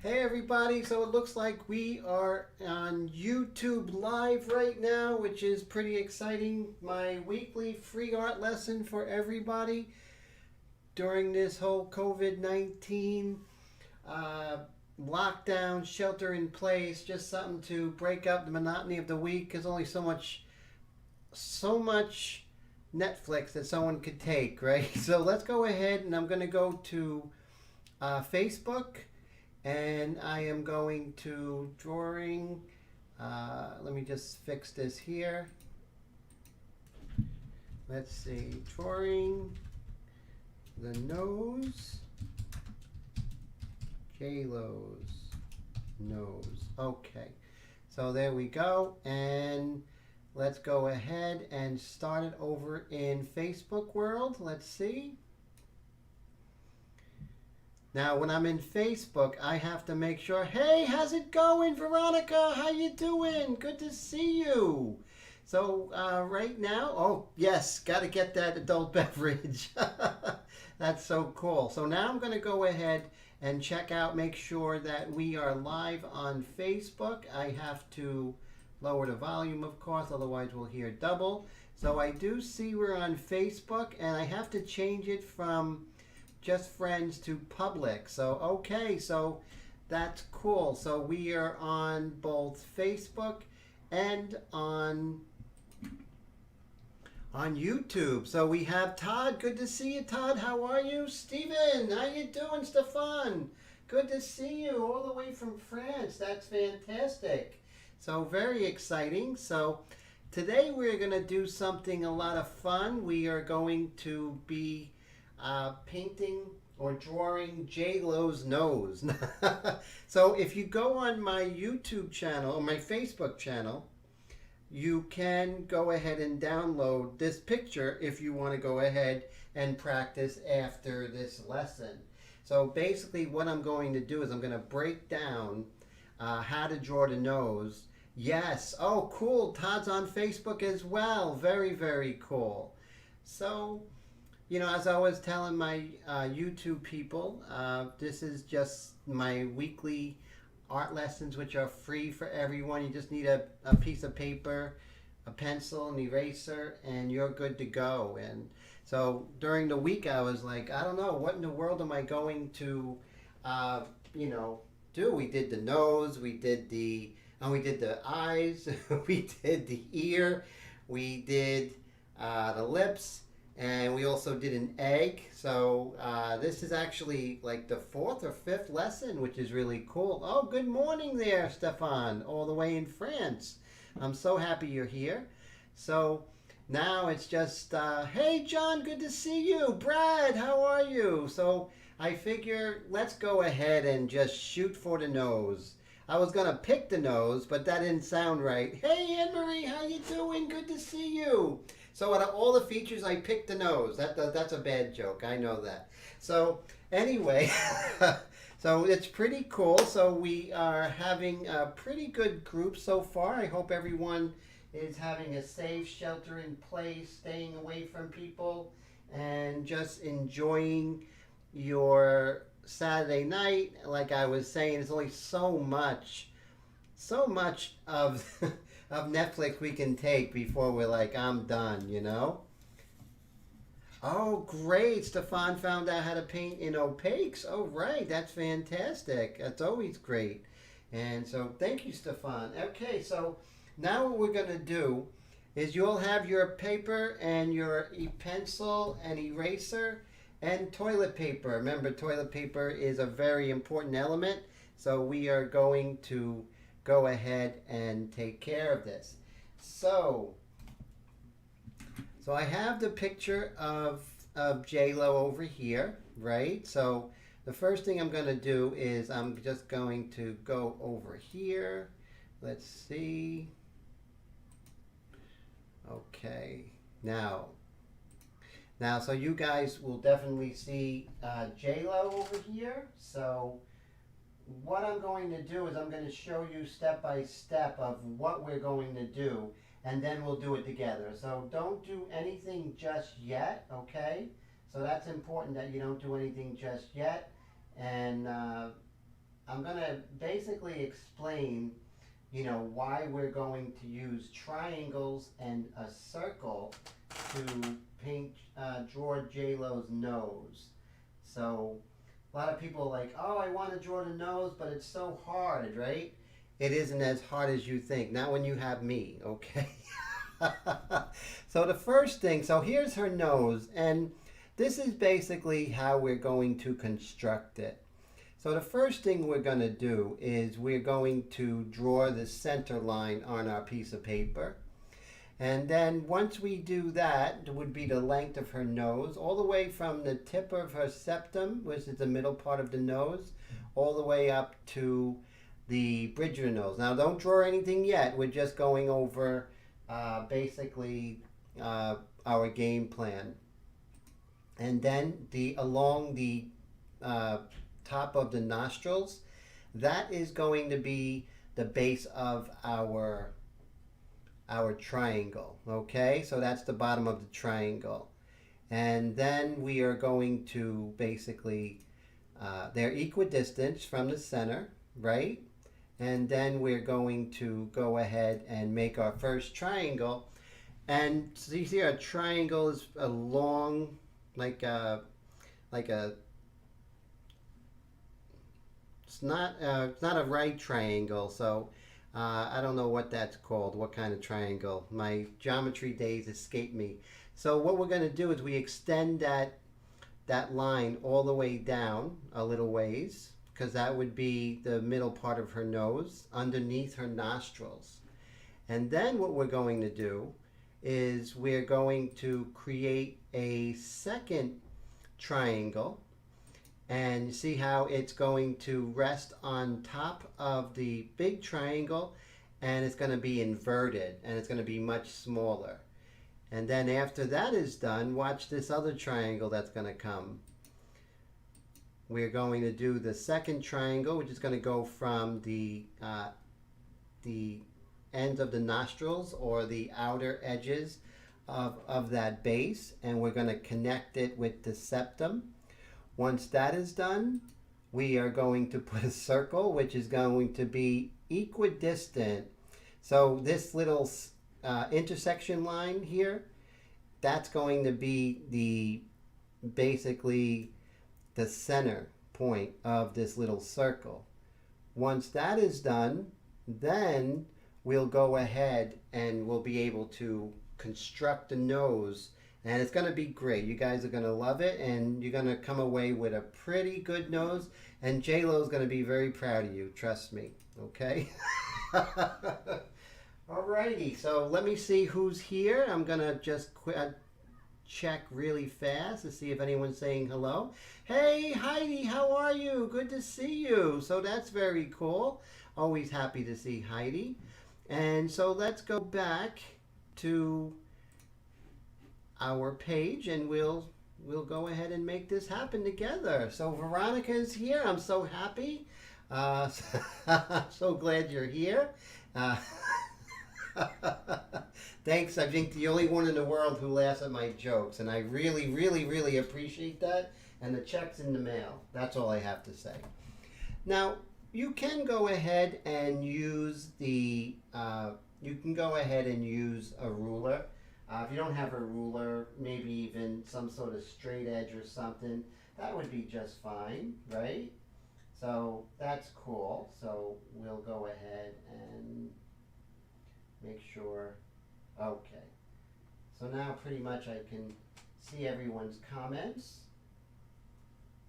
Hey everybody, so it looks like we are on YouTube live right now, which is pretty exciting. My weekly free art lesson for everybody during this whole COVID-19 uh, lockdown, shelter in place, just something to break up the monotony of the week. There's only so much Netflix that someone could take, right? So let's go ahead and I'm going to go to Facebook. And I am going to drawing. Let me just fix this here. Let's see, drawing the nose, J-Lo's nose. Okay, so there we go. And let's go ahead and start it over in Facebook world. Let's see. Now, when I'm in Facebook, I have to make sure, hey, how's it going, Veronica? How you doing? Good to see you. So right now, oh, yes, got to get that adult beverage. That's so cool. So now I'm going to go ahead and check out, make sure that we are live on Facebook. I have to lower the volume, of course, otherwise we'll hear double. So I do see we're on Facebook, and I have to change it from just friends to public. So okay, so that's cool. So we are on both Facebook and on YouTube. So we have Todd. Good to see you, Todd. How are you? Steven, how you doing? Stefan, good to see you all the way from France. That's fantastic. So very exciting. So today we're going to do something a lot of fun. We are going to be painting or drawing J-Lo's nose. So if you go on my YouTube channel or my Facebook channel, you can go ahead and download this picture if you want to go ahead and practice after this lesson. So basically what I'm going to do is I'm going to break down how to draw the nose. Yes, oh cool, Todd's on Facebook as well. Very, very cool. So you know, as I was telling my YouTube people, this is just my weekly art lessons, which are free for everyone. You just need a piece of paper, a pencil, an eraser, and you're good to go. And so during the week, I was like, I don't know, what in the world am I going to, do? We did the nose, we did the eyes, we did the ear, we did the lips. And we also did an egg. So this is actually like the 4th or 5th lesson, which is really cool. Oh, good morning there, Stefan, all the way in France. I'm so happy you're here. So now it's just, hey, John, good to see you. Brad, how are you? So I figure let's go ahead and just shoot for the nose. I was going to pick the nose, but that didn't sound right. Hey, Anne-Marie, how you doing? Good to see you. So out of all the features, I picked the nose. That's a bad joke. I know that. So anyway, so it's pretty cool. So we are having a pretty good group so far. I hope everyone is having a safe shelter in place, staying away from people, and just enjoying your Saturday night. Like I was saying, there's only so much of of Netflix we can take before we're like, I'm done, you know? Oh, great. Stefan found out how to paint in opaques. Oh, right. That's fantastic. That's always great. And so thank you, Stefan. Okay, so now what we're going to do is you'll have your paper and your pencil and eraser and toilet paper. Remember, toilet paper is a very important element. So we are going to go ahead and take care of this. So I have the picture of J-Lo over here, right? So the first thing I'm going to do is I'm just going to go over here. Let's see. Okay. Now, so you guys will definitely see J-Lo over here. So what I'm going to do is I'm going to show you step by step of what we're going to do, and then we'll do it together. So don't do anything just yet, okay? So that's important that you don't do anything just yet. And I'm going to basically explain, why we're going to use triangles and a circle to paint, draw J-Lo's nose. So a lot of people are like, oh, I want to draw the nose, but it's so hard, right? It isn't as hard as you think. Not when you have me, okay? So the first thing, so here's her nose, and this is basically how we're going to construct it. So the first thing we're going to do is we're going to draw the center line on our piece of paper. And then once we do that, it would be the length of her nose, all the way from the tip of her septum, which is the middle part of the nose, all the way up to the bridge of the nose. Now don't draw anything yet. We're just going over basically our game plan. And then along the top of the nostrils, that is going to be the base of our triangle. Okay, so that's the bottom of the triangle. And then we are going to basically, they're equidistant from the center, right? And then we're going to go ahead and make our first triangle. And so you see our triangle is a long, it's not a right triangle, so I don't know what that's called, what kind of triangle. My geometry days escape me. So what we're going to do is we extend that line all the way down a little ways, because that would be the middle part of her nose, underneath her nostrils. And then what we're going to do is we're going to create a second triangle, and see how it's going to rest on top of the big triangle, and it's going to be inverted, and it's going to be much smaller. And then after that is done, watch this other triangle that's going to come. We're going to do the second triangle, which is going to go from the ends of the nostrils, or the outer edges of that base, and we're going to connect it with the septum. Once that is done, we are going to put a circle, which is going to be equidistant. So this little intersection line here, that's going to be basically the center point of this little circle. Once that is done, then we'll go ahead and we'll be able to construct the nose, and it's going to be great. You guys are going to love it, and you're going to come away with a pretty good nose, and J-Lo is going to be very proud of you, trust me, okay? Alrighty, so let me see who's here. I'm going to just check really fast to see if anyone's saying hello. Hey, Heidi, how are you? Good to see you. So that's very cool. Always happy to see Heidi. And so let's go back to our page, and we'll go ahead and make this happen together. So Veronica is here. I'm so happy. So glad you're here. Thanks. I think the only one in the world who laughs at my jokes, and I really, really, really appreciate that. And the check's in the mail. That's all I have to say. Now, you can go ahead and use a ruler. If you don't have a ruler, maybe even some sort of straight edge or something, that would be just fine, right? So that's cool. So we'll go ahead and make sure. Okay. So now pretty much I can see everyone's comments.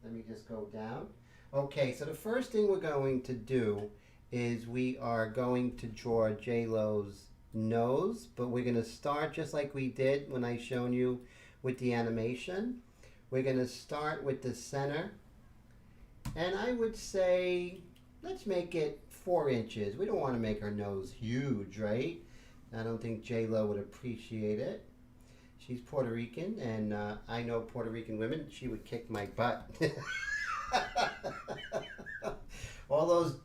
Let me just go down. Okay, so the first thing we're going to do is we are going to draw J-Lo's nose, but we're going to start just like we did when I shown you with the animation. We're going to start with the center, and I would say let's make it 4 inches. We don't want to make her nose huge, right? I don't think J-Lo would appreciate it. She's Puerto Rican, and I know Puerto Rican women. She would kick my butt. all those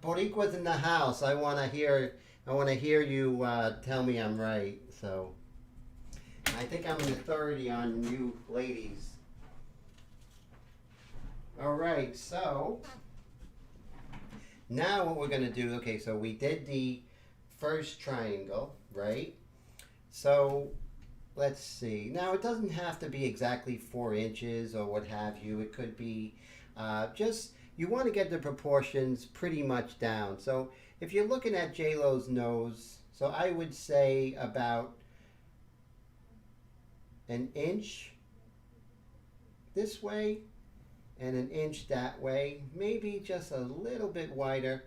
Boricuas in the house. I want to hear you tell me I'm right. So I think I'm in authority on you ladies. All right, so Now what we're going to do, okay, so we did the first triangle, right? So let's see. Now it doesn't have to be exactly 4 inches or what have you. It could be just, you want to get the proportions pretty much down. So if you're looking at J-Lo's nose, so I would say about an inch this way and an inch that way, maybe just a little bit wider,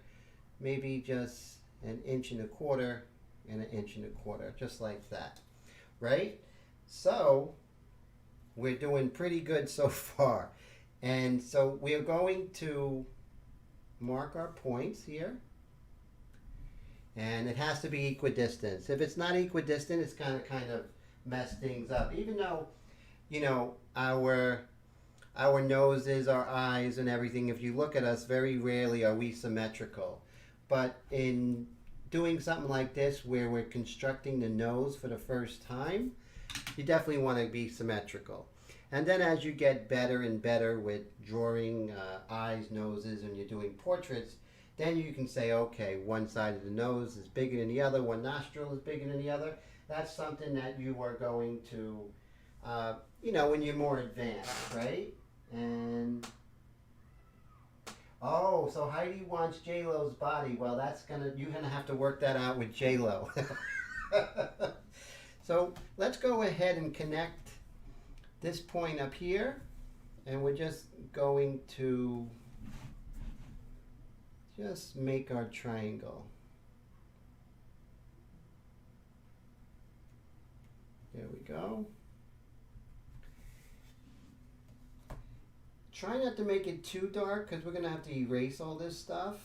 maybe just an inch and a quarter and an inch and a quarter, just like that, right? So we're doing pretty good so far. And so we're going to mark our points here. And it has to be equidistant. If it's not equidistant, it's kind of mess things up. Even though, you know, our noses, our eyes, and everything, if you look at us, very rarely are we symmetrical. But in doing something like this, where we're constructing the nose for the first time, you definitely want to be symmetrical. And then as you get better and better with drawing eyes, noses, and you're doing portraits, then you can say, okay, one side of the nose is bigger than the other, one nostril is bigger than the other. That's something that you are going to, you know, when you're more advanced, right? And oh, so Heidi wants J-Lo's body. Well, you're gonna have to work that out with J-Lo. So let's go ahead and connect this point up here, and we're just going to just make our triangle. There we go. Try not to make it too dark because we're going to have to erase all this stuff.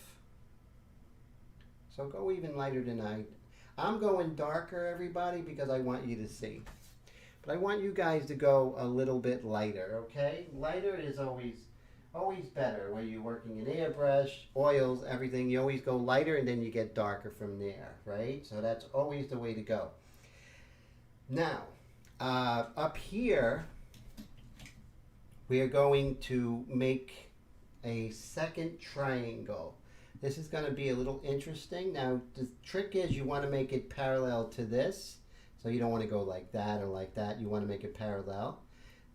So go even lighter than I'm going darker, everybody, because I want you to see. But I want you guys to go a little bit lighter, okay? Lighter is always better. When you're working in airbrush, oils, everything, you always go lighter and then you get darker from there, right? So that's always the way to go. Now, up here, we are going to make a second triangle. This is going to be a little interesting. Now, the trick is you want to make it parallel to this. So you don't want to go like that or like that. You want to make it parallel.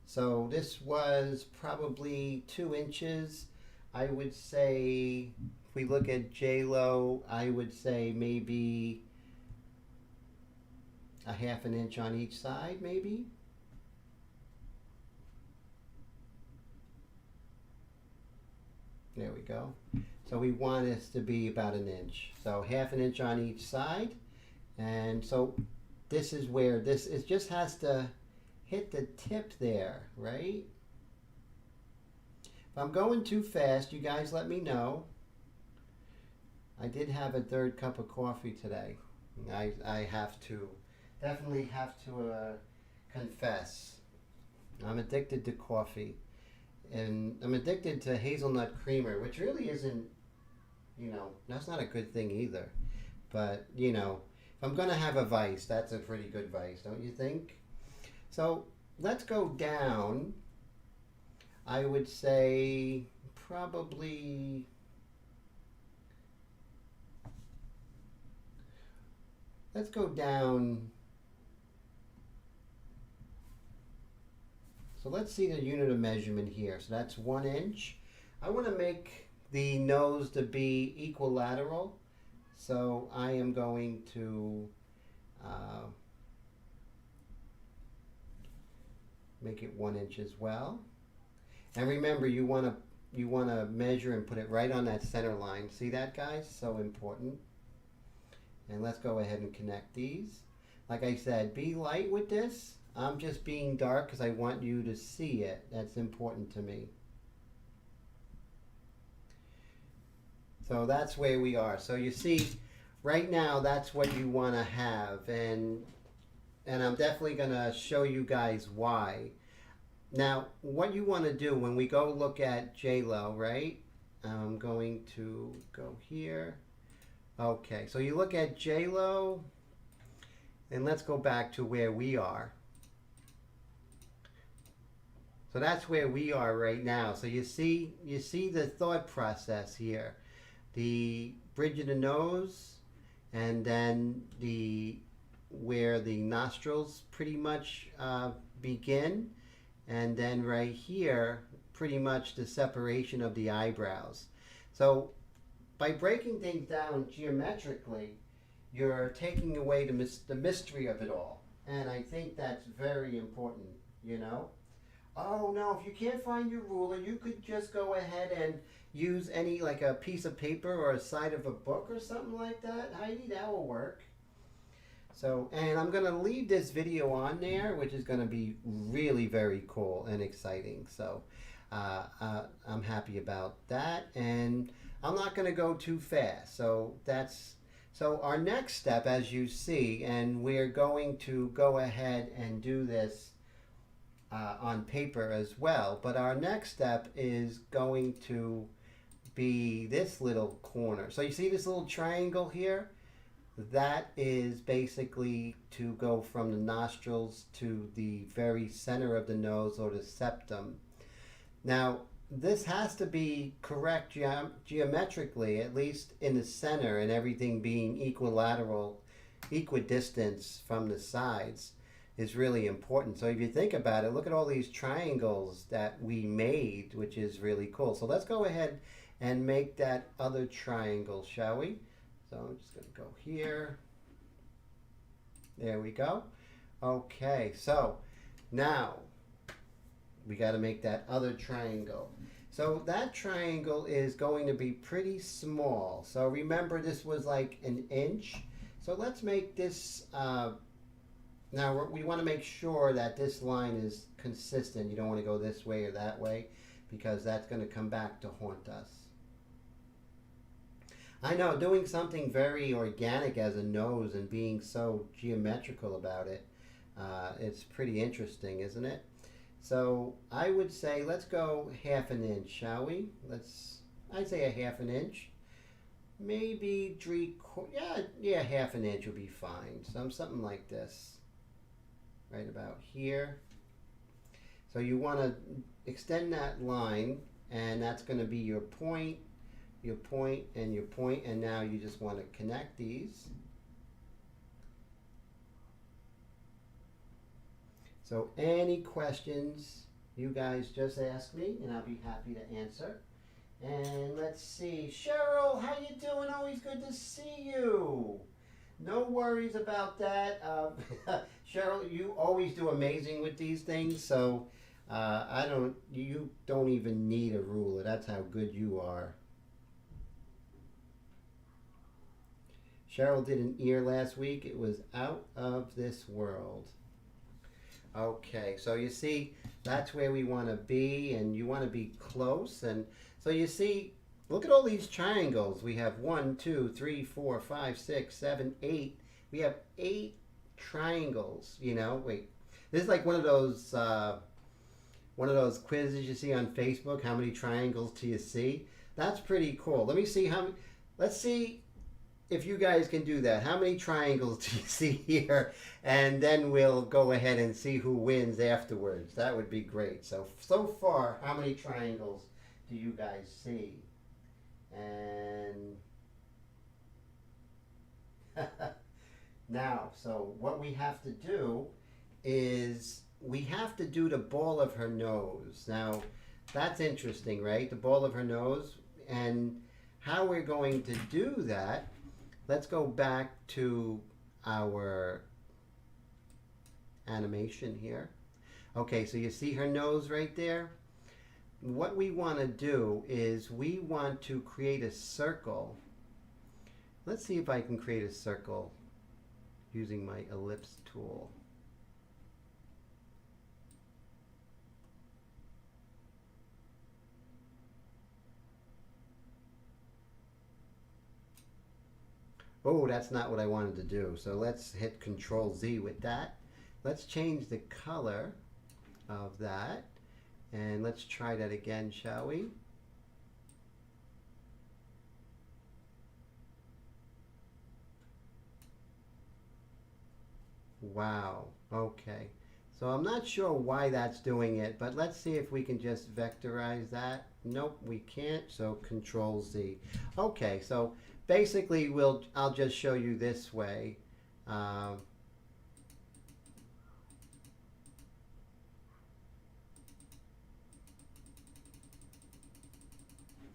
So this was probably 2 inches. I would say, if we look at J-Lo, I would say maybe a half an inch on each side, maybe. There we go. So we want this to be about an inch. So half an inch on each side. And so this is where it just has to hit the tip there, right? If I'm going too fast, you guys let me know. I did have a 3rd cup of coffee today. I definitely have to confess. I'm addicted to coffee. And I'm addicted to hazelnut creamer, which really isn't, you know, that's not a good thing either. But, you know, if I'm going to have a vice, that's a pretty good vice, don't you think? So let's go down. I would say probably let's go down. So let's see the unit of measurement here. So that's 1 inch. I want to make the nose to be equilateral. So I am going to make it 1 inch as well. And remember, you want to measure and put it right on that center line. See that, guys? So important. And let's go ahead and connect these. Like I said, be light with this. I'm just being dark because I want you to see it. That's important to me. So that's where we are. So you see, right now, that's what you want to have. And I'm definitely going to show you guys why. Now, what you want to do when we go look at J-Lo, right? I'm going to go here. Okay, so you look at J-Lo, and let's go back to where we are. So that's where we are right now. So you see the thought process here. the bridge of the nose, and then the where the nostrils pretty much begin, and then right here pretty much the separation of the eyebrows. So by breaking things down geometrically, you're taking away the mystery of it all, and I think that's very important, you know. Oh no, if you can't find your ruler, you could just go ahead and use any, like a piece of paper or a side of a book or something like that. Heidi, that will work. So, and I'm going to leave this video on there, which is going to be really very cool and exciting. So I'm happy about that. And I'm not going to go too fast. So so our next step, as you see, and we're going to go ahead and do this on paper as well. But our next step is going to be this little corner. So you see this little triangle here? That is basically to go from the nostrils to the very center of the nose, or the septum. Now, this has to be correct geometrically, at least in the center, and everything being equilateral, equidistance from the sides is really important. So if you think about it, look at all these triangles that we made, which is really cool. So let's go ahead and make that other triangle, shall we? So I'm just going to go here. There we go. Okay, so now we got to make that other triangle. So that triangle is going to be pretty small. So remember, this was like an inch. So let's make this, now we want to make sure that this line is consistent. You don't want to go this way or that way, because that's going to come back to haunt us. I know, doing something very organic as a nose and being so geometrical about it, it's pretty interesting, isn't it? So I would say let's go half an inch, shall we? I'd say a half an inch. Maybe yeah, half an inch would be fine. Something like this, right about here. So you want to extend that line, and that's going to be your point, your point, and your point, and now you just want to connect these. So any questions, you guys just ask me, and I'll be happy to answer. And let's see, Cheryl, how you doing? Always good to see you. No worries about that. Cheryl, you always do amazing with these things, so you don't even need a ruler. That's how good you are. Cheryl did an ear last week. It was out of this world. Okay, so you see, that's where we want to be, and you want to be close. And so you see, look at all these triangles. We have 1, 2, 3, 4, 5, 6, 7, 8. We have 8 triangles, you know. Wait, this is like one of those quizzes you see on Facebook. How many triangles do you see? That's pretty cool. Let me see how many. Let's see if you guys can do that. How many triangles do you see here? And then we'll go ahead and see who wins afterwards. That would be great. So far, how many triangles do you guys see? And now, so what we have to do is we have to do the ball of her nose. Now, that's interesting, right? The ball of her nose. And how we're going to do that, let's go back to our animation here. Okay, so you see her nose right there? What we want to do is we want to create a circle. Let's see if I can create a circle using my ellipse tool. Oh, that's not what I wanted to do. So let's hit Control Z with that. Let's change the color of that. And let's try that again, shall we? Wow. Okay. So I'm not sure why that's doing it, but let's see if we can just vectorize that. Nope, we can't, so Control Z. Okay, so basically I'll just show you this way.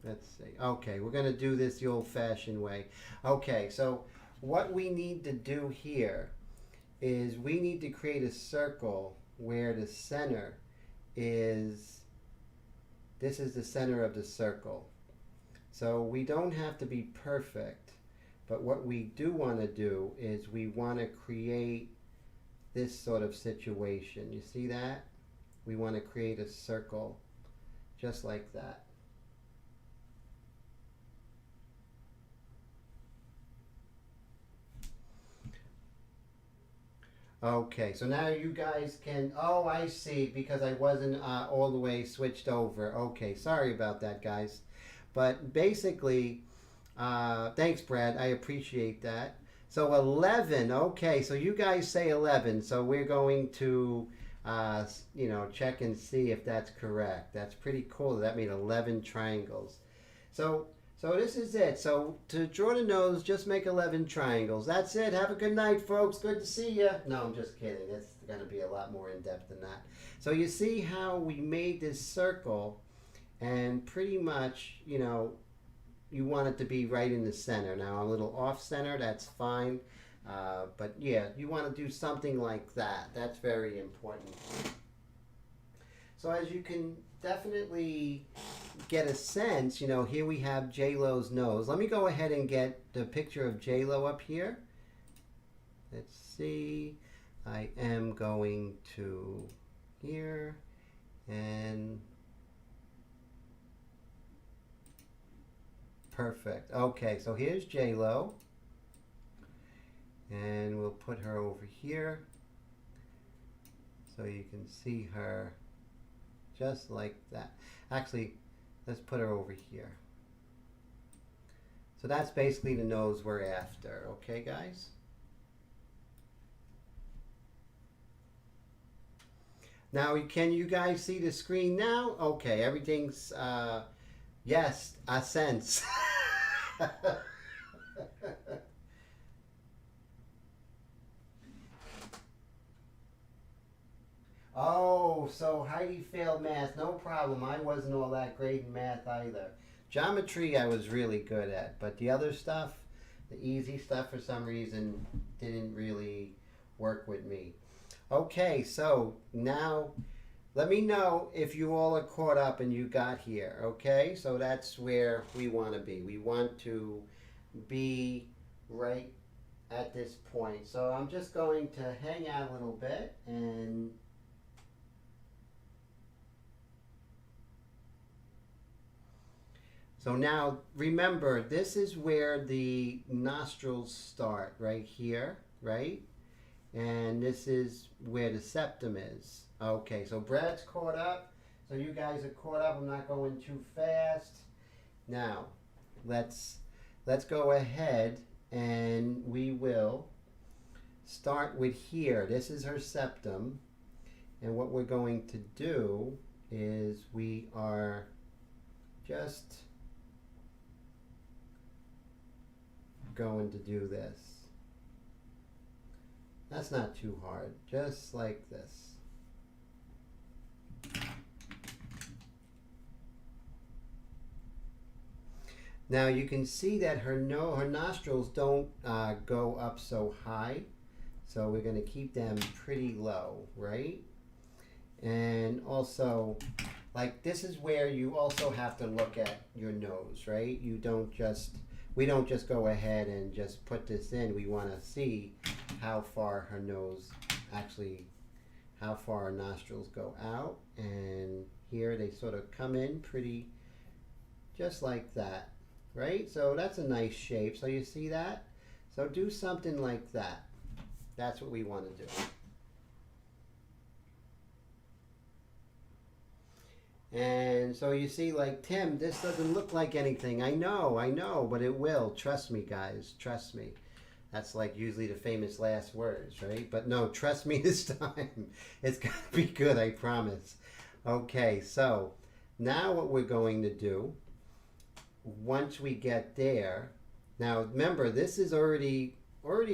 Let's see. Okay, we're going to do this the old-fashioned way. Okay, so what we need to do here is we need to create a circle where the center is, this is the center of the circle. So we don't have to be perfect, but what we do want to do is we want to create this sort of situation. You see that? We want to create a circle just like that. Okay, so now you guys can, oh, I see, because I wasn't all the way switched over. Okay, sorry about that, guys. But basically, thanks, Brad. I appreciate that. So 11, okay, so you guys say 11, so we're going to, check and see if that's correct. That's pretty cool. That made 11 triangles. So this is it. So to draw the nose, just make 11 triangles. That's it. Have a good night, folks. Good to see you. No, I'm just kidding. It's going to be a lot more in-depth than that. So you see how we made this circle, and pretty much, you want it to be right in the center. Now, a little off-center, that's fine. But yeah, you want to do something like that. That's very important. So as you can definitely get a sense, here we have J-Lo's nose. Let me go ahead and get the picture of J-Lo up here. Let's see. I am going to here and perfect. Okay, so here's J-Lo. And we'll put her over here so you can see her just like that. Actually, let's put her over here. So that's basically the nose we're after. Okay, guys? Now, can you guys see the screen now? Okay, everything's, yes, a sense. Oh, so Heidi failed math. No problem. I wasn't all that great in math either. Geometry I was really good at, but the other stuff, the easy stuff for some reason, didn't really work with me. Okay, so now let me know if you all are caught up and you got here, okay? So that's where we want to be. We want to be right at this point. So I'm just going to hang out a little bit and so now remember, this is where the nostrils start, right here, right? And this is where the septum is. Okay, so Brad's caught up. So you guys are caught up. I'm not going too fast. Now, let's go ahead and we will start with here. This is her septum. And what we're going to do is we are just going to do this. That's not too hard, just like this. Now you can see that her nostrils don't go up so high, so we're going to keep them pretty low, right? And also, like, this is where you also have to look at your nose, right? We don't just go ahead and just put this in. We want to see how far her nose how far her nostrils go out. And here they sort of come in pretty, just like that, right? So that's a nice shape. So you see that? So do something like that. That's what we want to do. And so you see, like, Tim, this doesn't look like anything. I know, but it will. Trust me, guys. Trust me. That's like usually the famous last words, right? But no, trust me this time. It's going to be good, I promise. Okay, so now what we're going to do, once we get there, now remember this is already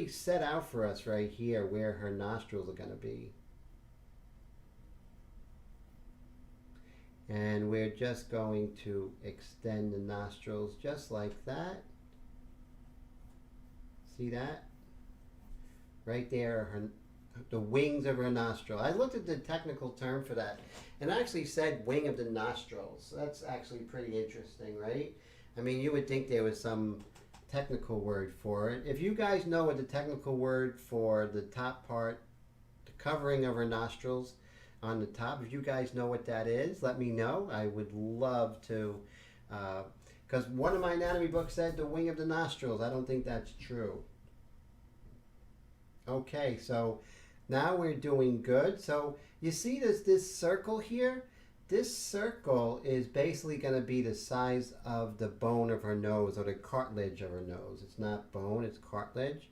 set out for us right here where her nostrils are going to be. And we're just going to extend the nostrils just like that. See that? Right there, the wings of her nostril. I looked at the technical term for that and actually said wing of the nostrils. That's actually pretty interesting, right? I mean, you would think there was some technical word for it. If you guys know what the technical word for the top part, the covering of her nostrils on the top, if you guys know what that is, let me know. I would love to, because one of my anatomy books said the wing of the nostrils. I don't think that's true. Okay, so now we're doing good. So you see this circle here? This circle is basically going to be the size of the bone of her nose, or the cartilage of her nose. It's not bone, it's cartilage.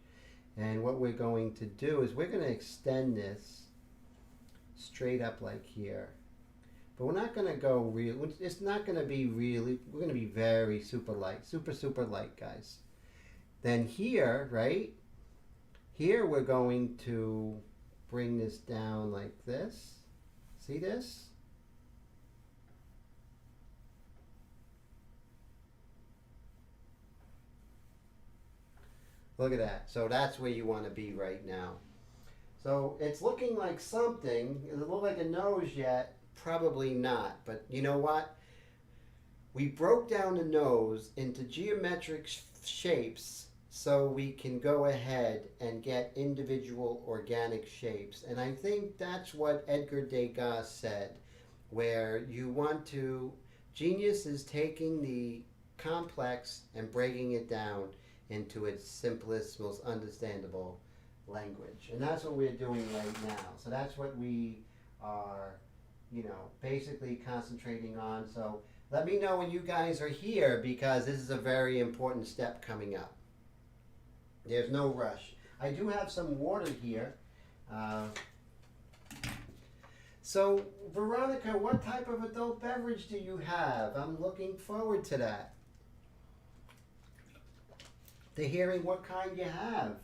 And what we're going to do is we're going to extend this straight up like here. But we're not going to go real, it's not going to be really, we're going to be very super light, super light, guys. Then here, right? Here we're going to bring this down like this. See this? Look at that. So that's where you want to be right now. So it's looking like something. Does it look like a nose yet? Probably not. But you know what? We broke down the nose into geometric shapes so we can go ahead and get individual organic shapes. And I think that's what Edgar Degas said, where you want to, genius is taking the complex and breaking it down into its simplest, most understandable language. And that's what we're doing right now. So that's what we are, basically concentrating on. So let me know when you guys are here, because this is a very important step coming up. There's no rush. I do have some water here. So, Veronica, what type of adult beverage do you have? I'm looking forward to that. To hearing what kind you have.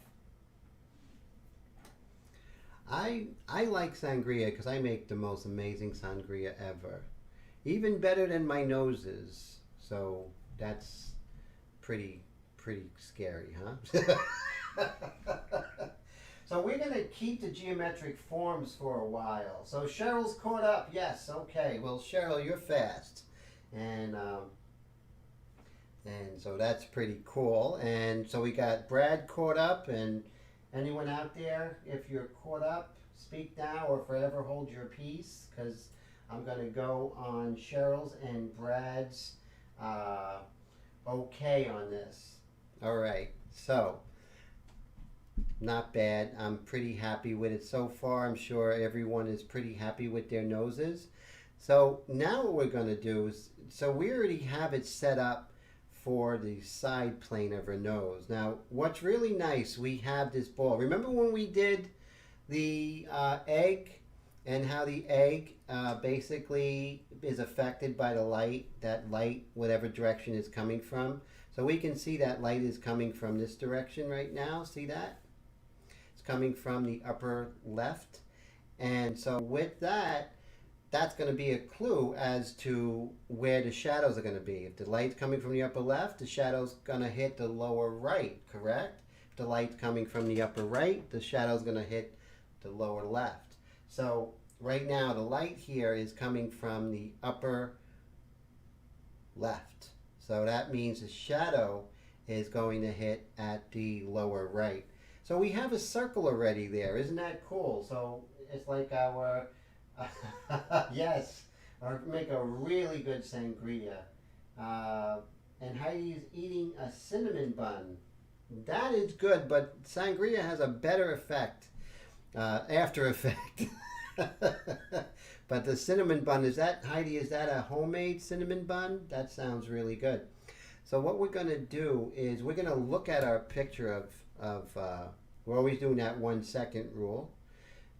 I like sangria because I make the most amazing sangria ever. Even better than my noses. So that's pretty scary, huh? So we're going to keep the geometric forms for a while. So Cheryl's caught up. Yes, okay. Well, Cheryl, you're fast. And so that's pretty cool. And so we got Brad caught up. And anyone out there, if you're caught up, speak now or forever hold your peace, because I'm going to go on Cheryl's and Brad's okay on this. All right, so not bad. I'm pretty happy with it so far. I'm sure everyone is pretty happy with their noses. So now what we're going to do is, so we already have it set up for the side plane of her nose. Now, what's really nice, we have this ball. Remember when we did the egg, and how the egg basically is affected by the light, that light, whatever direction it's coming from. So we can see that light is coming from this direction right now. See that? It's coming from the upper left. And so with that, that's going to be a clue as to where the shadows are going to be. If the light's coming from the upper left, the shadow's going to hit the lower right, correct? If the light's coming from the upper right, the shadow's going to hit the lower left. So right now, the light here is coming from the upper left. So that means the shadow is going to hit at the lower right. So we have a circle already there. Isn't that cool? So it's like our, yes, or make a really good sangria. And Heidi's eating a cinnamon bun. That is good, but sangria has a better effect, after effect. But the cinnamon bun, is that, Heidi, is that a homemade cinnamon bun? That sounds really good. So what we're going to do is we're going to look at our picture of of, we're always doing that 1 second rule.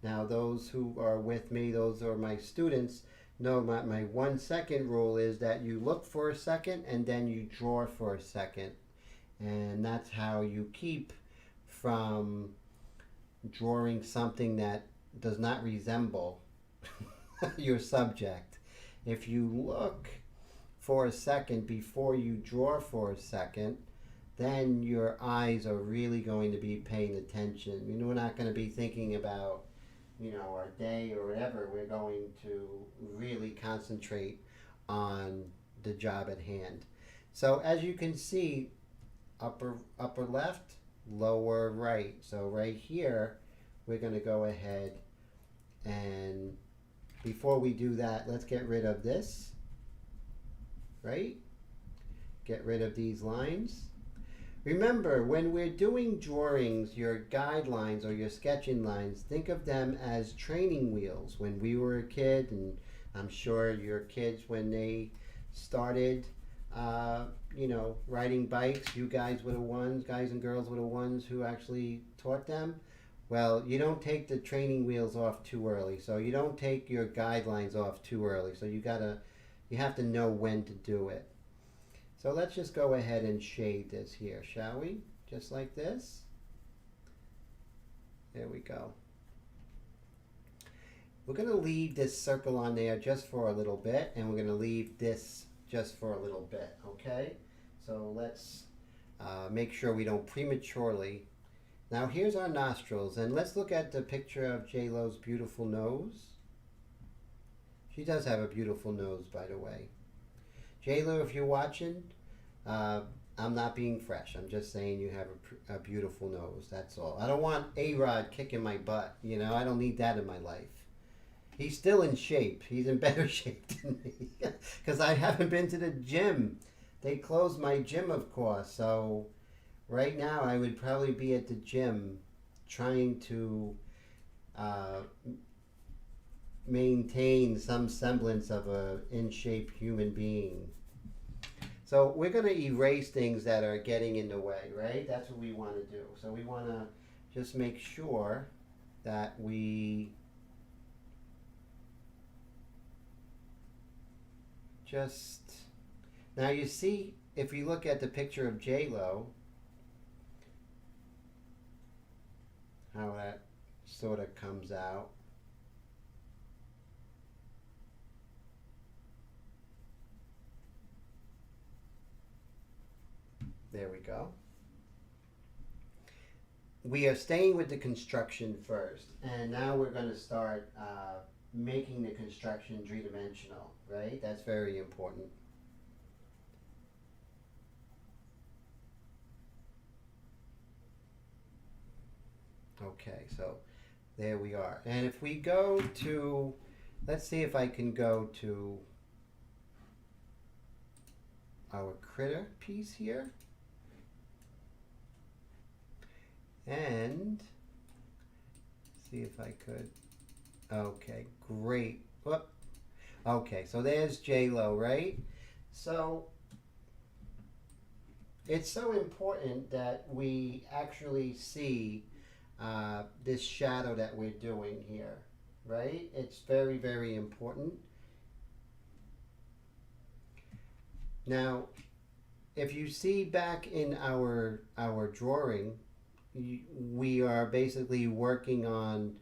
Now those who are with me, those are my students, know my 1 second rule is that you look for a second and then you draw for a second. And that's how you keep from drawing something that does not resemble your subject. If you look for a second before you draw for a second, then your eyes are really going to be paying attention. We're not going to be thinking about, our day or whatever. We're going to really concentrate on the job at hand. So as you can see, upper left, lower right. So right here, we're going to go ahead and before we do that, let's get rid of this, right? Get rid of these lines. Remember, when we're doing drawings, your guidelines or your sketching lines, think of them as training wheels. When we were a kid, and I'm sure your kids when they started, riding bikes, you guys were the ones, guys and girls were the ones who actually taught them. Well, you don't take the training wheels off too early, so you don't take your guidelines off too early. So you have to know when to do it. So let's just go ahead and shade this here, shall we? Just like this. There we go. We're going to leave this circle on there just for a little bit, and we're going to leave this just for a little bit, okay? So let's make sure we don't prematurely. Now here's our nostrils, and let's look at the picture of J-Lo's beautiful nose. She does have a beautiful nose, by the way. J-Lo, if you're watching, I'm not being fresh. I'm just saying you have a beautiful nose. That's all. I don't want A-Rod kicking my butt. I don't need that in my life. He's still in shape. He's in better shape than me because I haven't been to the gym. They closed my gym, of course. So right now I would probably be at the gym trying to maintain some semblance of a in-shape human being. So we're going to erase things that are getting in the way, right? That's what we want to do. So we want to just make sure that we now you see, if you look at the picture of J-Lo, how that sort of comes out. There we go. We are staying with the construction first, and now we're going to start making the construction three-dimensional, right? That's very important. Okay, so there we are. And if we go to, let's see if I can go to our critter piece here. And see if I could. Okay, great. Whoop. Okay, so there's J-Lo, right? So it's so important that we actually see this shadow that we're doing here, right? It's very, very important. Now, if you see back in our drawing, we are basically working on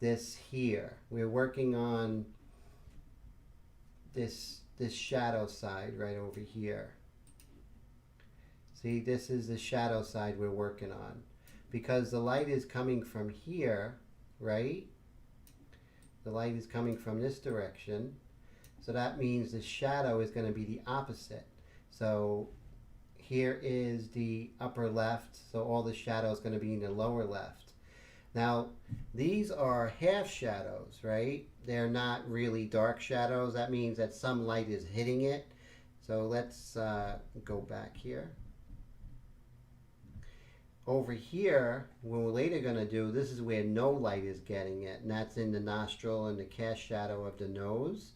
this here. We're working on this shadow side right over here. See, this is the shadow side we're working on. Because the light is coming from here, right? The light is coming from this direction. So that means the shadow is going to be the opposite. So here is the upper left, so all the shadow is going to be in the lower left. Now, these are half shadows, right? They're not really dark shadows. That means that some light is hitting it. So let's go back here. Over here, what we're later going to do, this is where no light is getting it, and that's in the nostril and the cast shadow of the nose.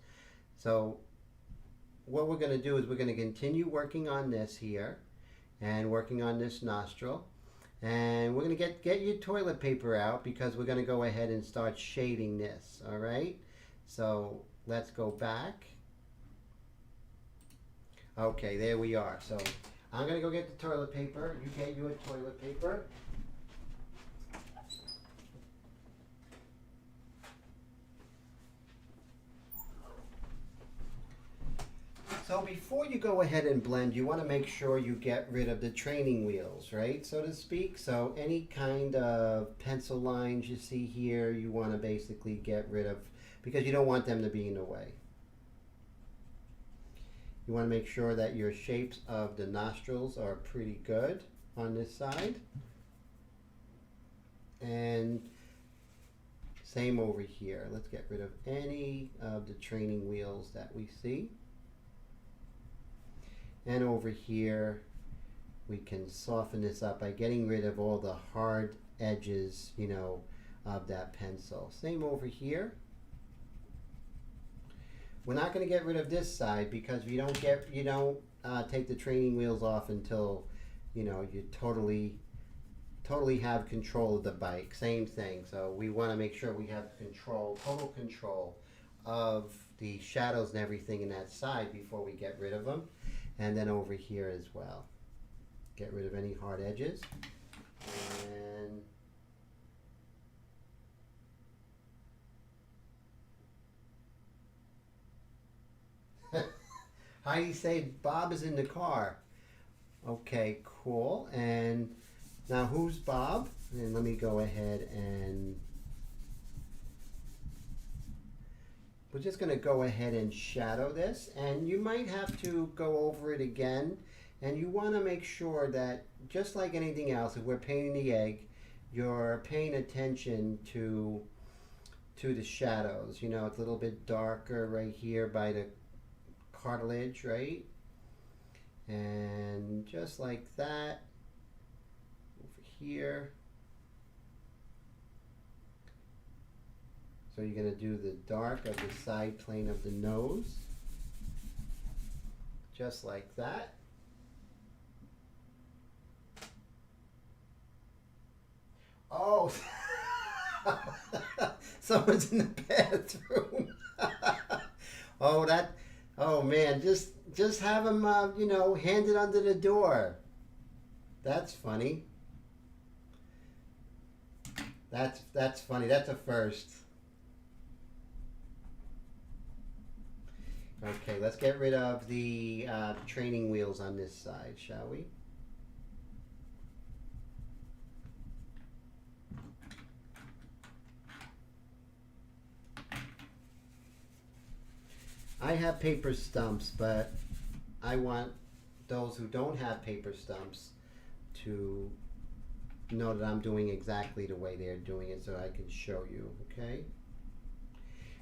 So what we're going to do is we're going to continue working on this here and working on this nostril. And we're going to get your toilet paper out because we're going to go ahead and start shading this, all right? So let's go back. Okay, there we are. So I'm going to go get the toilet paper. You get your toilet paper. So before you go ahead and blend, you want to make sure you get rid of the training wheels, right, so to speak. So any kind of pencil lines you see here, you want to basically get rid of because you don't want them to be in the way. You want to make sure that your shapes of the nostrils are pretty good on this side. And same over here. Let's get rid of any of the training wheels that we see. And over here, we can soften this up by getting rid of all the hard edges, you know, of that pencil. Same over here. We're not going to get rid of this side because you don't take the training wheels off until, you know, you totally have control of the bike. Same thing. So we want to make sure we have control, total control of the shadows and everything in that side before we get rid of them. And then over here as well. Get rid of any hard edges. And Heidi said Bob is in the car. Okay, cool. And now who's Bob? And let me go ahead and we're just going to go ahead and shadow this, and you might have to go over it again, and you want to make sure that just like anything else, if we're painting the egg, you're paying attention to the shadows. You know, it's a little bit darker right here by the cartilage, right? And just like that, over here. So you're going to do the dark of the side plane of the nose, just like that. Oh, someone's in the bathroom. Oh man, just have them, you know, hand it under the door. That's funny. That's funny. That's a first. Okay, let's get rid of the training wheels on this side, shall we? I have paper stumps, but I want those who don't have paper stumps to know that I'm doing exactly the way they're doing it so I can show you, okay?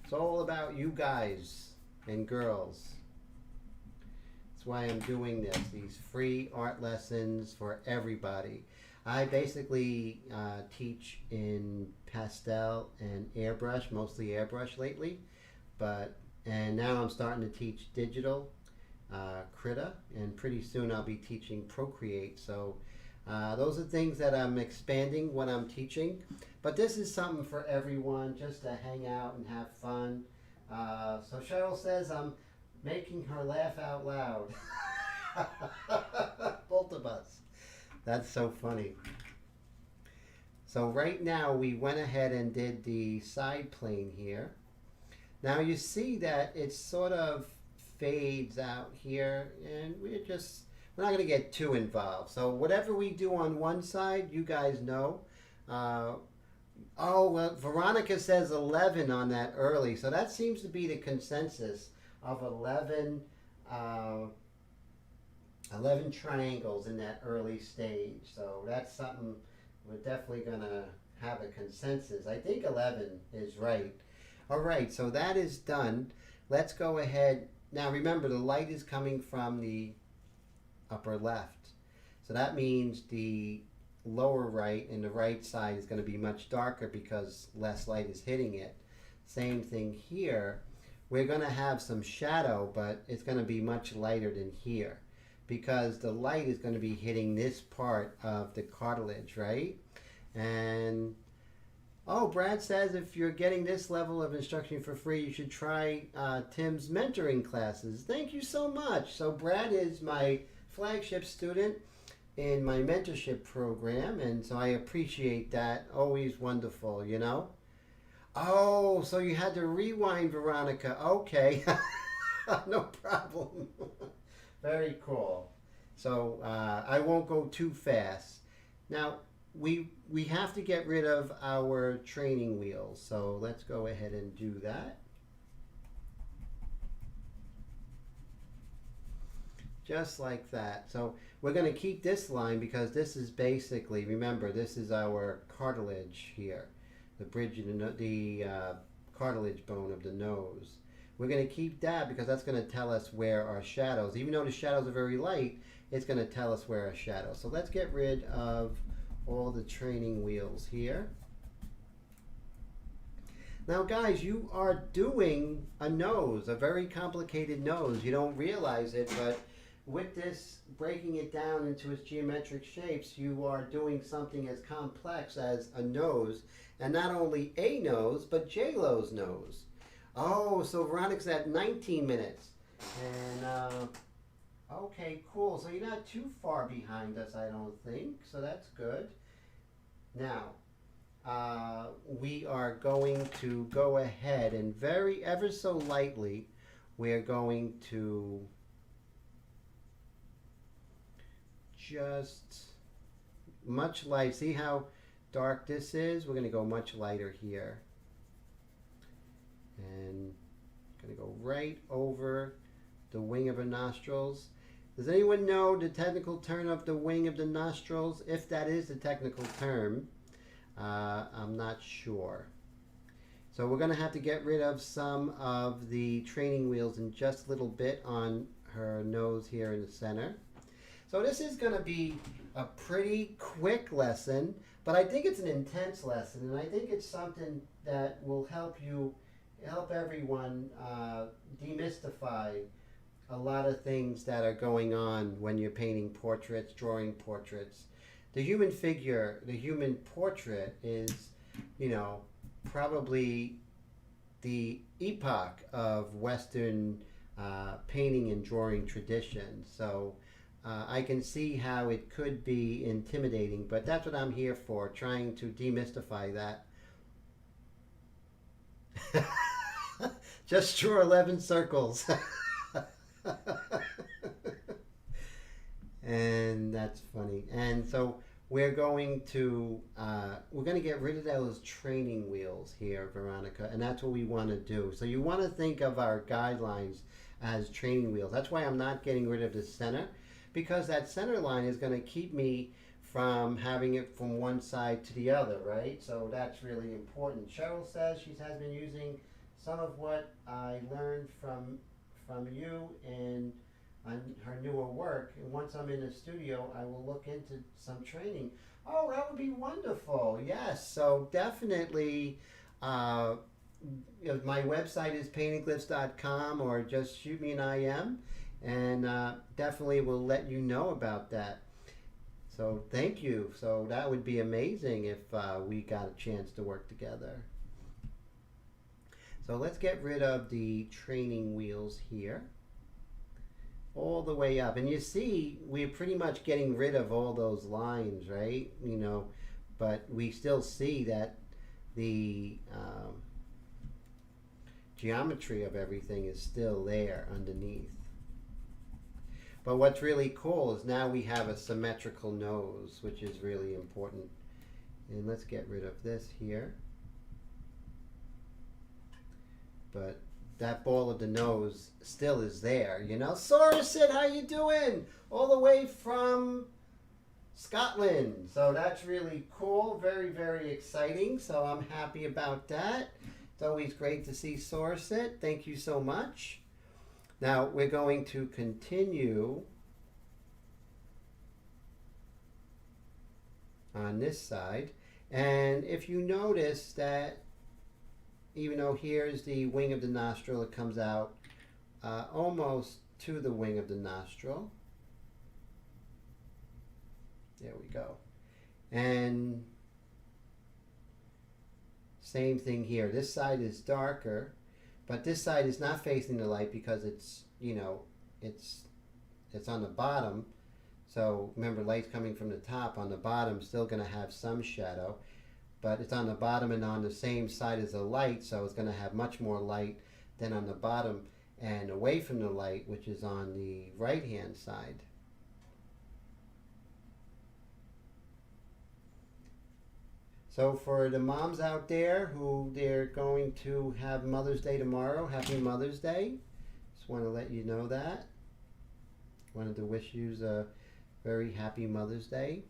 It's all about you guys and girls. That's why I'm doing this, these free art lessons for everybody. I basically teach in pastel and airbrush, mostly airbrush lately, and now I'm starting to teach digital, Krita, and pretty soon I'll be teaching Procreate. So those are things that I'm expanding what I'm teaching, but this is something for everyone just to hang out and have fun. So Cheryl says I'm making her laugh out loud. Both of us. That's so funny. So right now we went ahead and did the side plane here. Now you see that it sort of fades out here, and we're not going to get too involved. So whatever we do on one side, you guys know. Oh, well, Veronica says 11 on that early. So that seems to be the consensus of 11 triangles in that early stage. So that's something we're definitely going to have a consensus. I think 11 is right. All right, so that is done. Let's go ahead. Now remember, the light is coming from the upper left. So that means the lower right and the right side is going to be much darker because less light is hitting it. Same thing here. We're going to have some shadow, but it's going to be much lighter than here because the light is going to be hitting this part of the cartilage, right? And oh, Brad says if you're getting this level of instruction for free, you should try Tim's mentoring classes. Thank you so much. So Brad is my flagship student in my mentorship program, and so I appreciate that. Always wonderful, you know? Oh, so you had to rewind, Veronica. Okay. No problem. Very cool. So I won't go too fast. Now, we have to get rid of our training wheels. So let's go ahead and do that. Just like that. So we're going to keep this line because this is basically, remember, this is our cartilage here. The bridge of the cartilage bone of the nose. We're going to keep that because that's going to tell us where our shadows, even though the shadows are very light, it's going to tell us where our shadows. So let's get rid of all the training wheels here. Now guys, you are doing a nose, a very complicated nose. You don't realize it, but with this, breaking it down into its geometric shapes, you are doing something as complex as a nose, and not only a nose, but J-Lo's nose. Oh, so Veronica's at 19 minutes. And, okay, cool. So you're not too far behind us, I don't think. So that's good. Now, we are going to go ahead and ever so lightly, we're going to just much light. See how dark this is? We're going to go much lighter here. And going to go right over the wing of her nostrils. Does anyone know the technical term of the wing of the nostrils? If that is the technical term, I'm not sure. So we're going to have to get rid of some of the training wheels in just a little bit on her nose here in the center. So this is going to be a pretty quick lesson, but I think it's an intense lesson, and I think it's something that will help everyone demystify a lot of things that are going on when you're painting portraits, drawing portraits. The human figure, the human portrait is, you know, probably the epoch of Western painting and drawing tradition. So I can see how it could be intimidating, but that's what I'm here for, trying to demystify that. Just draw 11 circles. And that's funny. And so we're going to get rid of those training wheels here, Veronica, and that's what we want to do. So you want to think of our guidelines as training wheels. That's why I'm not getting rid of the center, because that center line is going to keep me from having it from one side to the other, right? So that's really important. Cheryl says she has been using some of what I learned from you and on her newer work, and once I'm in the studio, I will look into some training. Oh, that would be wonderful. Yes, so definitely, my website is paintingglyphs.com, or just shoot me an IM, and definitely will let you know about that. So thank you. So that would be amazing if we got a chance to work together. So let's get rid of the training wheels here, all the way up. And you see, we're pretty much getting rid of all those lines, right? You know, but we still see that the geometry of everything is still there underneath. But what's really cool is now we have a symmetrical nose, which is really important. And let's get rid of this here. But that ball of the nose still is there, you know. Sorasit, how you doing? All the way from Scotland. So that's really cool. Very, very exciting. So I'm happy about that. It's always great to see Sorasit. Thank you so much. Now we're going to continue on this side. And if you notice that even though here's the wing of the nostril, it comes out almost to the wing of the nostril. There we go. And same thing here. This side is darker, but this side is not facing the light because it's, you know, it's on the bottom. So remember, light's coming from the top. On the bottom, still going to have some shadow, but it's on the bottom and on the same side as the light, so it's going to have much more light than on the bottom and away from the light, which is on the right hand side. So for the moms out there who they're going to have Mother's Day tomorrow, happy Mother's Day. Just want to let you know that. Wanted to wish you a very happy Mother's Day.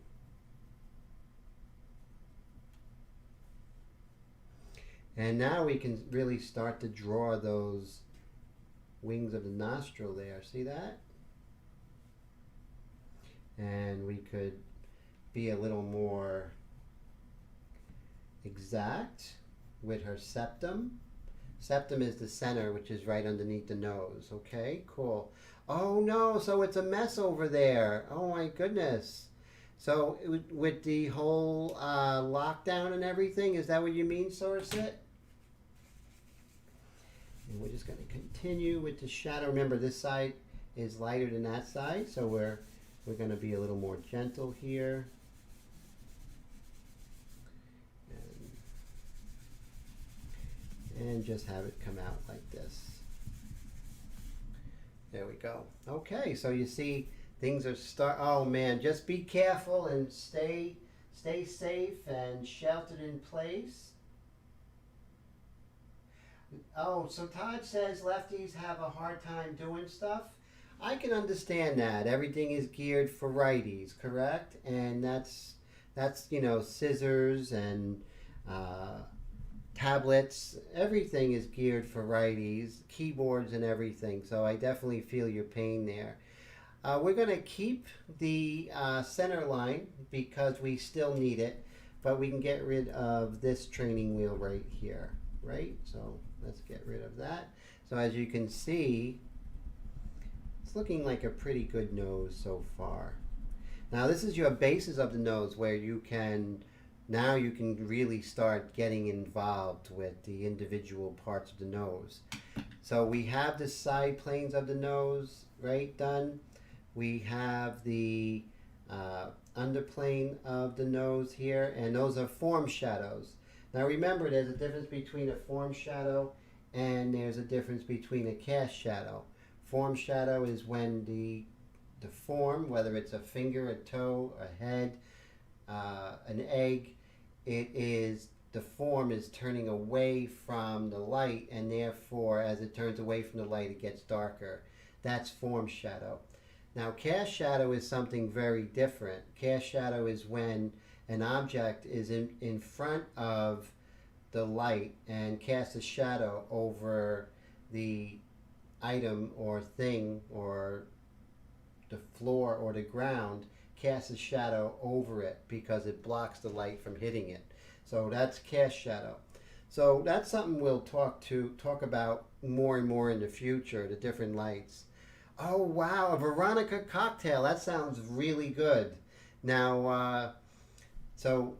And now we can really start to draw those wings of the nostril there. See that? And we could be a little more exact with her septum. Septum is the center, which is right underneath the nose. Okay, cool. Oh no, so it's a mess over there. Oh my goodness. So with the whole lockdown and everything, is that what you mean, Somerset? And we're just going to continue with the shadow. Remember, this side is lighter than that side, so we're going to be a little more gentle here. And just have it come out like this. There we go. Okay, so you see things are oh man, just be careful and stay safe and sheltered in place. Oh, so Todd says lefties have a hard time doing stuff. I can understand that. Everything is geared for righties, correct? And that's you know, scissors and tablets, everything is geared for righties, keyboards and everything. So I definitely feel your pain there. We're going to keep the center line because we still need it, but we can get rid of this training wheel right here, right? So let's get rid of that. So as you can see, it's looking like a pretty good nose so far. Now this is your bases of the nose where you can really start getting involved with the individual parts of the nose. So we have the side planes of the nose, right, done. We have the underplane of the nose here, and those are form shadows. Now remember, there's a difference between a form shadow and there's a difference between a cast shadow. Form shadow is when the form, whether it's a finger, a toe, a head, an egg, the form is turning away from the light, and therefore as it turns away from the light it gets darker. That's form shadow. Now cast shadow is something very different. Cast shadow is when an object is in front of the light and casts a shadow over the item or thing or the floor or the ground, casts a shadow over it because it blocks the light from hitting it. So that's cast shadow. So that's something we'll talk about more and more in the future, the different lights. Oh wow, a Veronica cocktail. That sounds really good. Now, so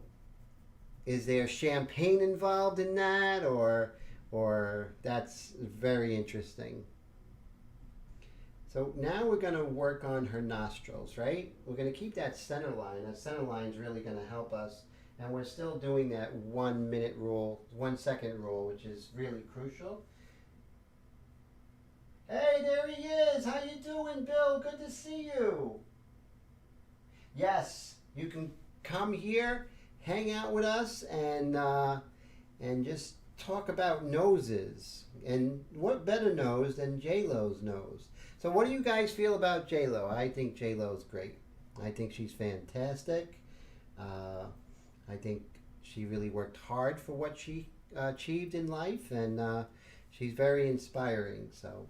is there champagne involved in that, or that's very interesting. So now we're going to work on her nostrils, right? We're going to keep that center line. That center line is really going to help us. And we're still doing that 1 minute rule, 1 second rule, which is really crucial. Hey, there he is. How you doing, Bill? Good to see you. Yes, you can come here, hang out with us, and just talk about noses. And what better nose than J-Lo's nose? So what do you guys feel about J-Lo? I think J-Lo's great. I think she's fantastic. I think she really worked hard for what she achieved in life, and she's very inspiring. So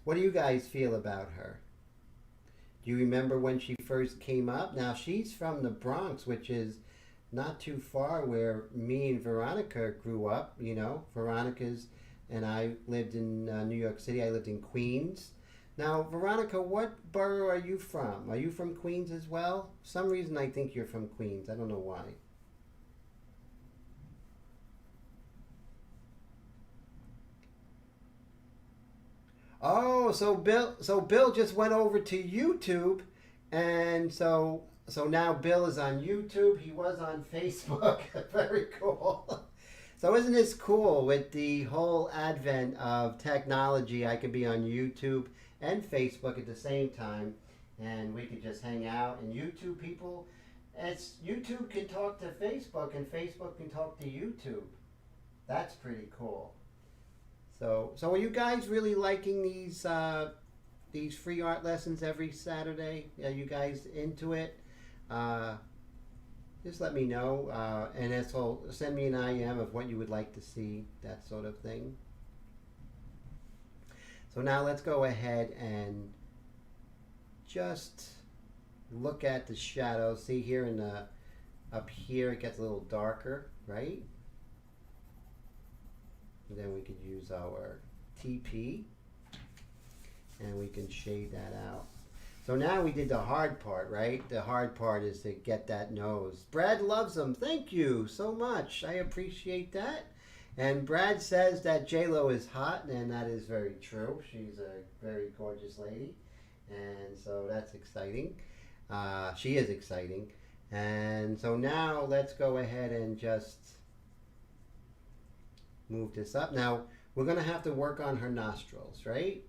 what do you guys feel about her? Do you remember when she first came up? Now she's from the Bronx, which is not too far where me and Veronica grew up. You know, Veronica's and I lived in New York City. I lived in Queens. Now, Veronica, what borough are you from? Are you from Queens as well? For some reason I think you're from Queens. I don't know why. Oh, so Bill just went over to YouTube, and so now Bill is on YouTube. He was on Facebook. Very cool. So isn't this cool with the whole advent of technology? I could be on YouTube and Facebook at the same time, and we could just hang out. And YouTube people, it's YouTube can talk to Facebook, and Facebook can talk to YouTube. That's pretty cool. So are you guys really liking these free art lessons every Saturday? Are you guys into it? Uh, just let me know, and also send me an IM of what you would like to see, that sort of thing. So now let's go ahead and just look at the shadow. See here in the up here, it gets a little darker, right? And then we could use our TP and we can shade that out. So now we did the hard part, right? The hard part is to get that nose. Brad loves them. Thank you so much. I appreciate that. And Brad says that J-Lo is hot, and that is very true. She's a very gorgeous lady. And so that's exciting. She is exciting. And so now let's go ahead and just move this up. Now we're going to have to work on her nostrils, right?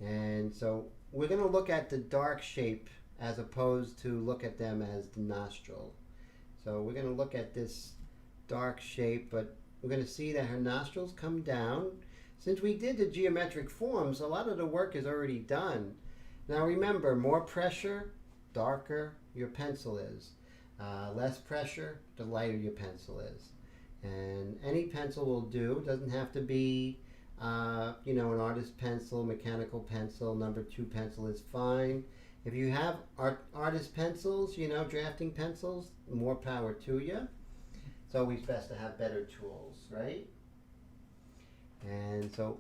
And so we're going to look at the dark shape as opposed to look at them as the nostril. So we're going to look at this dark shape, but we're going to see that her nostrils come down. Since we did the geometric forms, a lot of the work is already done. Now remember, more pressure, darker your pencil is. Less pressure, the lighter your pencil is. And any pencil will do. It doesn't have to be, an artist pencil, mechanical pencil, number 2 pencil is fine. If you have artist pencils, drafting pencils, more power to you. It's always best to have better tools, right? And so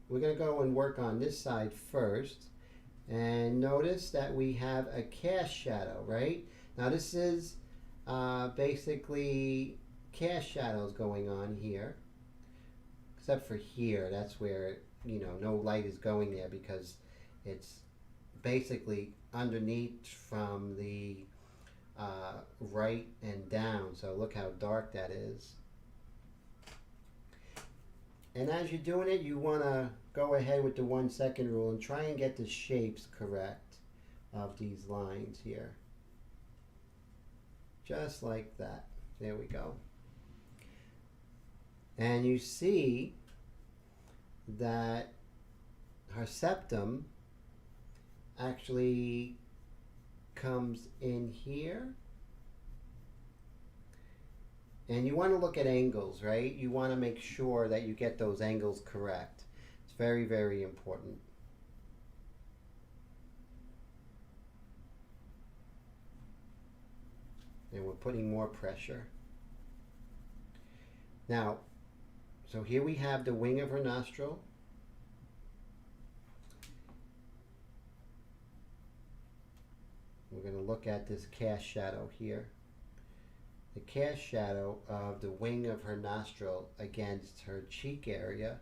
we're going to go and work on this side first. And notice that we have a cast shadow, right? Now this is basically cast shadows going on here, except for here. That's where no light is going there because it's basically underneath from the right and down. So look how dark that is. And as you're doing it, you want to go ahead with the 1 second rule and try and get the shapes correct of these lines here, just like that. There we go. And you see that her septum actually comes in here. And you want to look at angles, right? You want to make sure that you get those angles correct. It's very, very important. And we're putting more pressure. Now, so here we have the wing of her nostril. We're going to look at this cast shadow here. The cast shadow of the wing of her nostril against her cheek area.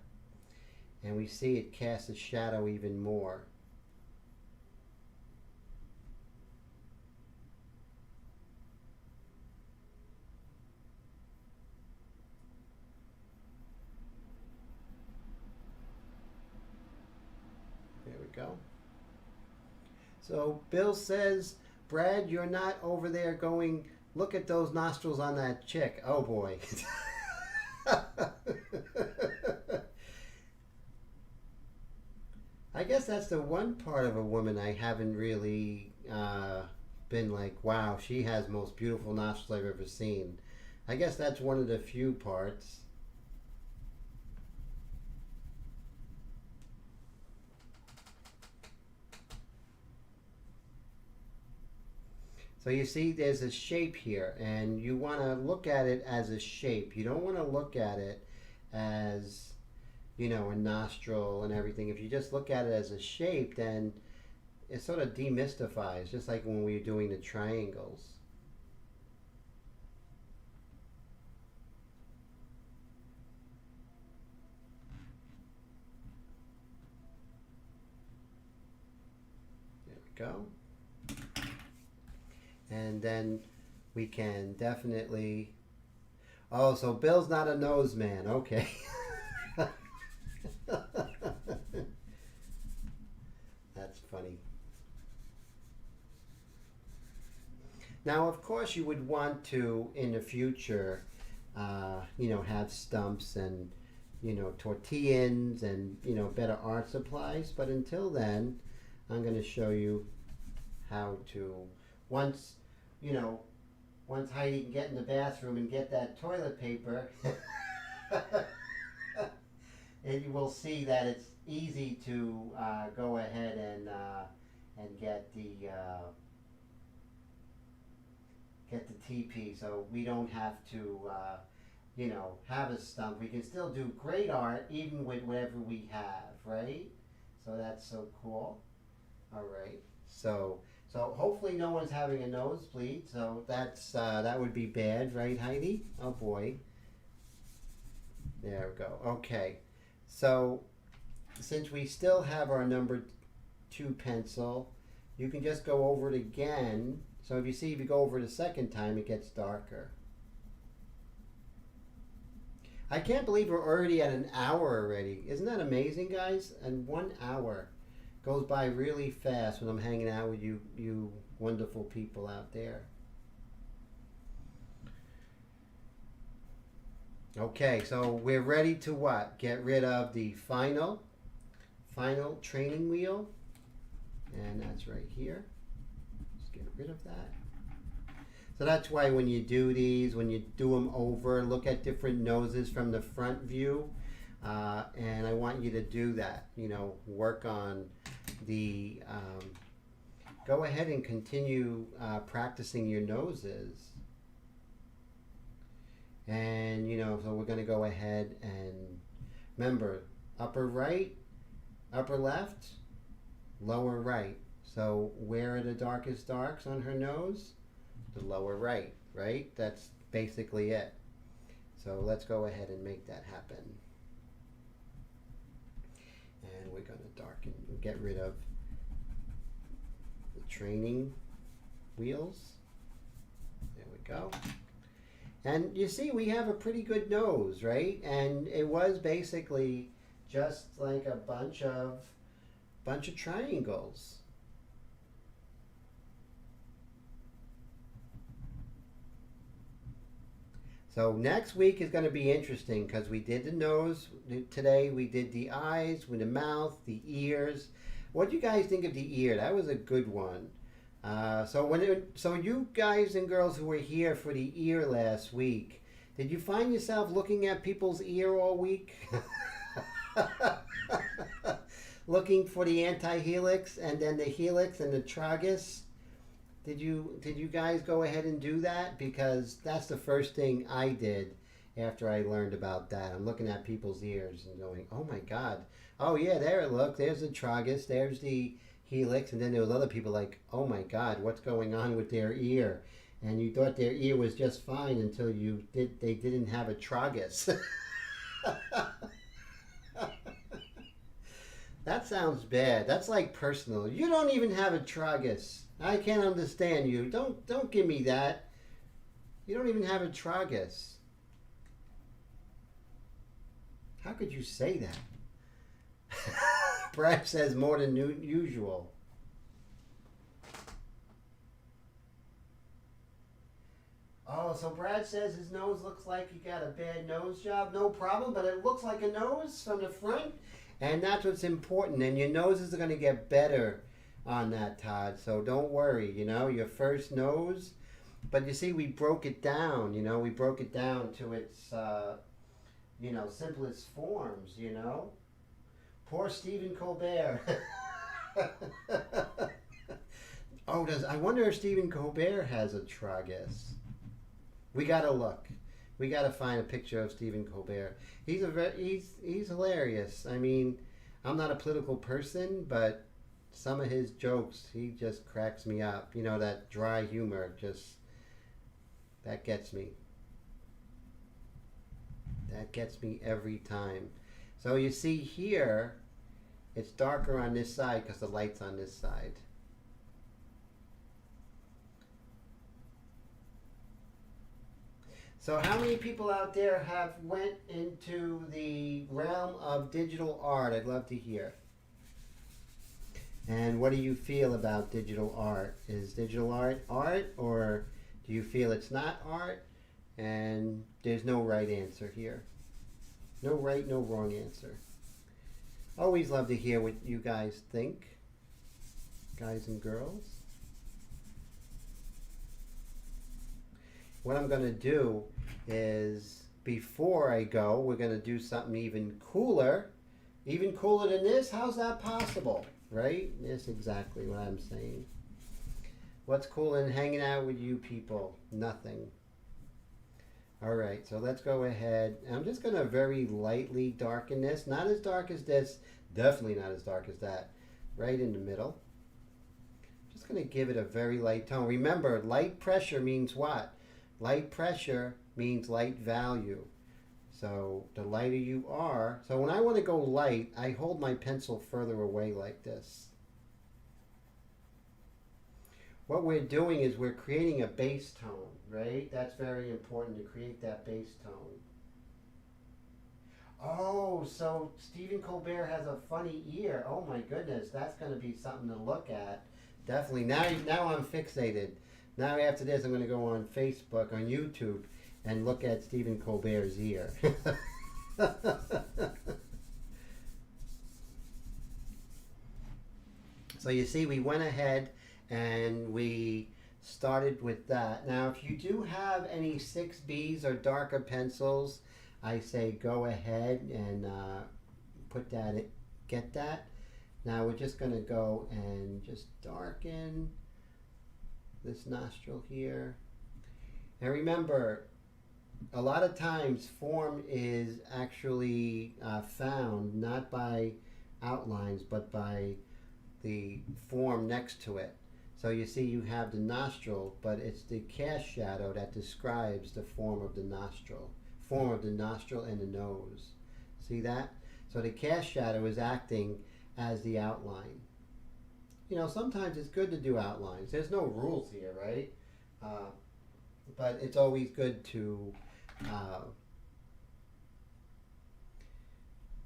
And we see it casts a shadow even more. There we go. So Bill says, Brad, you're not over there going, look at those nostrils on that chick. Oh boy. I guess that's the one part of a woman I haven't really been like, wow, she has the most beautiful nostrils I've ever seen. I guess that's one of the few parts. So you see there's a shape here, and you want to look at it as a shape. You don't want to look at it as you know, a nostril and everything. If you just look at it as a shape, then it sort of demystifies, just like when we were doing the triangles. There we go. And then we can definitely... Oh, so Bill's not a nose man. Okay. That's funny. Now, of course, you would want to, in the future, you know, have stumps and, you know, tortillas and, you know, better art supplies. But until then, I'm going to show you how to, once, you know, once Heidi can get in the bathroom and get that toilet paper, and you will see that it's easy to go ahead and get the TP, so we don't have to you know, have a stump. We can still do great art even with whatever we have, right? So that's so cool. All right, so hopefully no one's having a nosebleed. So that's that would be bad, right, Heidi? Oh boy. There we go. Okay, so since we still have our number 2 pencil, you can just go over it again. So if you go over it a second time, it gets darker. I can't believe we're already at an hour already. Isn't that amazing, guys? And 1 hour goes by really fast when I'm hanging out with you wonderful people out there. Okay, so we're ready to what? Get rid of the final training wheel. And that's right here. Just get rid of that. So that's why when you do these, when you do them over, look at different noses from the front view. And I want you to do that, you know, work on the, go ahead and continue practicing your noses. And, you know, so we're going to go ahead and remember, upper right, upper left, lower right. So where are the darkest darks on her nose? The lower right, right? That's basically it. So let's go ahead and make that happen. And we're going to darken, get rid of the training wheels. There we go. And you see we have a pretty good nose, right? And it was basically just like a bunch of triangles. So next week is going to be interesting because we did the nose today. We did the eyes, with the mouth, the ears. What do you guys think of the ear? That was a good one. So you guys and girls who were here for the ear last week, did you find yourself looking at people's ear all week? Looking for the anti-helix and then the helix and the tragus? Did you guys go ahead and do that? Because that's the first thing I did after I learned about that. I'm looking at people's ears and going, oh my God. Oh yeah, there, look, there's the tragus, there's the helix, and then there was other people like, oh my God, what's going on with their ear? And you thought their ear was just fine until they didn't have a tragus. That sounds bad. That's like personal. You don't even have a tragus. I can't understand you. Don't give me that. You don't even have a tragus. How could you say that? Brad says more than usual. Oh, so Brad says his nose looks like he got a bad nose job. No problem, but it looks like a nose from the front. And that's what's important. And your noses are going to get better on that, Todd. So don't worry, you know, your first nose. But you see, we broke it down, you know. We broke it down to its, you know, simplest forms, you know. Poor Stephen Colbert. Oh, I wonder if Stephen Colbert has a tragus. We got to look. We got to find a picture of Stephen Colbert. He's hilarious. I mean, I'm not a political person, but some of his jokes, he just cracks me up. You know, that dry humor, just that gets me. That gets me every time. So you see here, it's darker on this side because the light's on this side. So how many people out there have went into the realm of digital art? I'd love to hear. And what do you feel about digital art? Is digital art art, or do you feel it's not art? And there's no right answer here. No right, no wrong answer. Always love to hear what you guys think, guys and girls. What I'm going to do is, before I go, we're going to do something even cooler than this. How's that possible? Right? That's exactly what I'm saying. What's cool in hanging out with you people? Nothing. All right, so let's go ahead. I'm just going to very lightly darken this. Not as dark as this. Definitely not as dark as that. Right in the middle. Just going to give it a very light tone. Remember, light pressure means what? Light pressure means light value. So the lighter you are, so when I want to go light, I hold my pencil further away like this. What we're doing is we're creating a bass tone, right? That's very important, to create that bass tone. Oh, so Stephen Colbert has a funny ear. Oh my goodness, that's going to be something to look at. Definitely. Now I'm fixated. Now after this, I'm going to go on Facebook, on YouTube, and look at Stephen Colbert's ear. So you see, we went ahead and we started with that. Now, if you do have any 6Bs or darker pencils, I say go ahead and put that in, get that. Now we're just going to go and just darken this nostril here. And remember, a lot of times form is actually found not by outlines but by the form next to it. So you see you have the nostril, but it's the cast shadow that describes the form of the nostril. Form of the nostril and the nose. See that? So the cast shadow is acting as the outline. You know, sometimes it's good to do outlines. There's no rules here, right? But it's always good to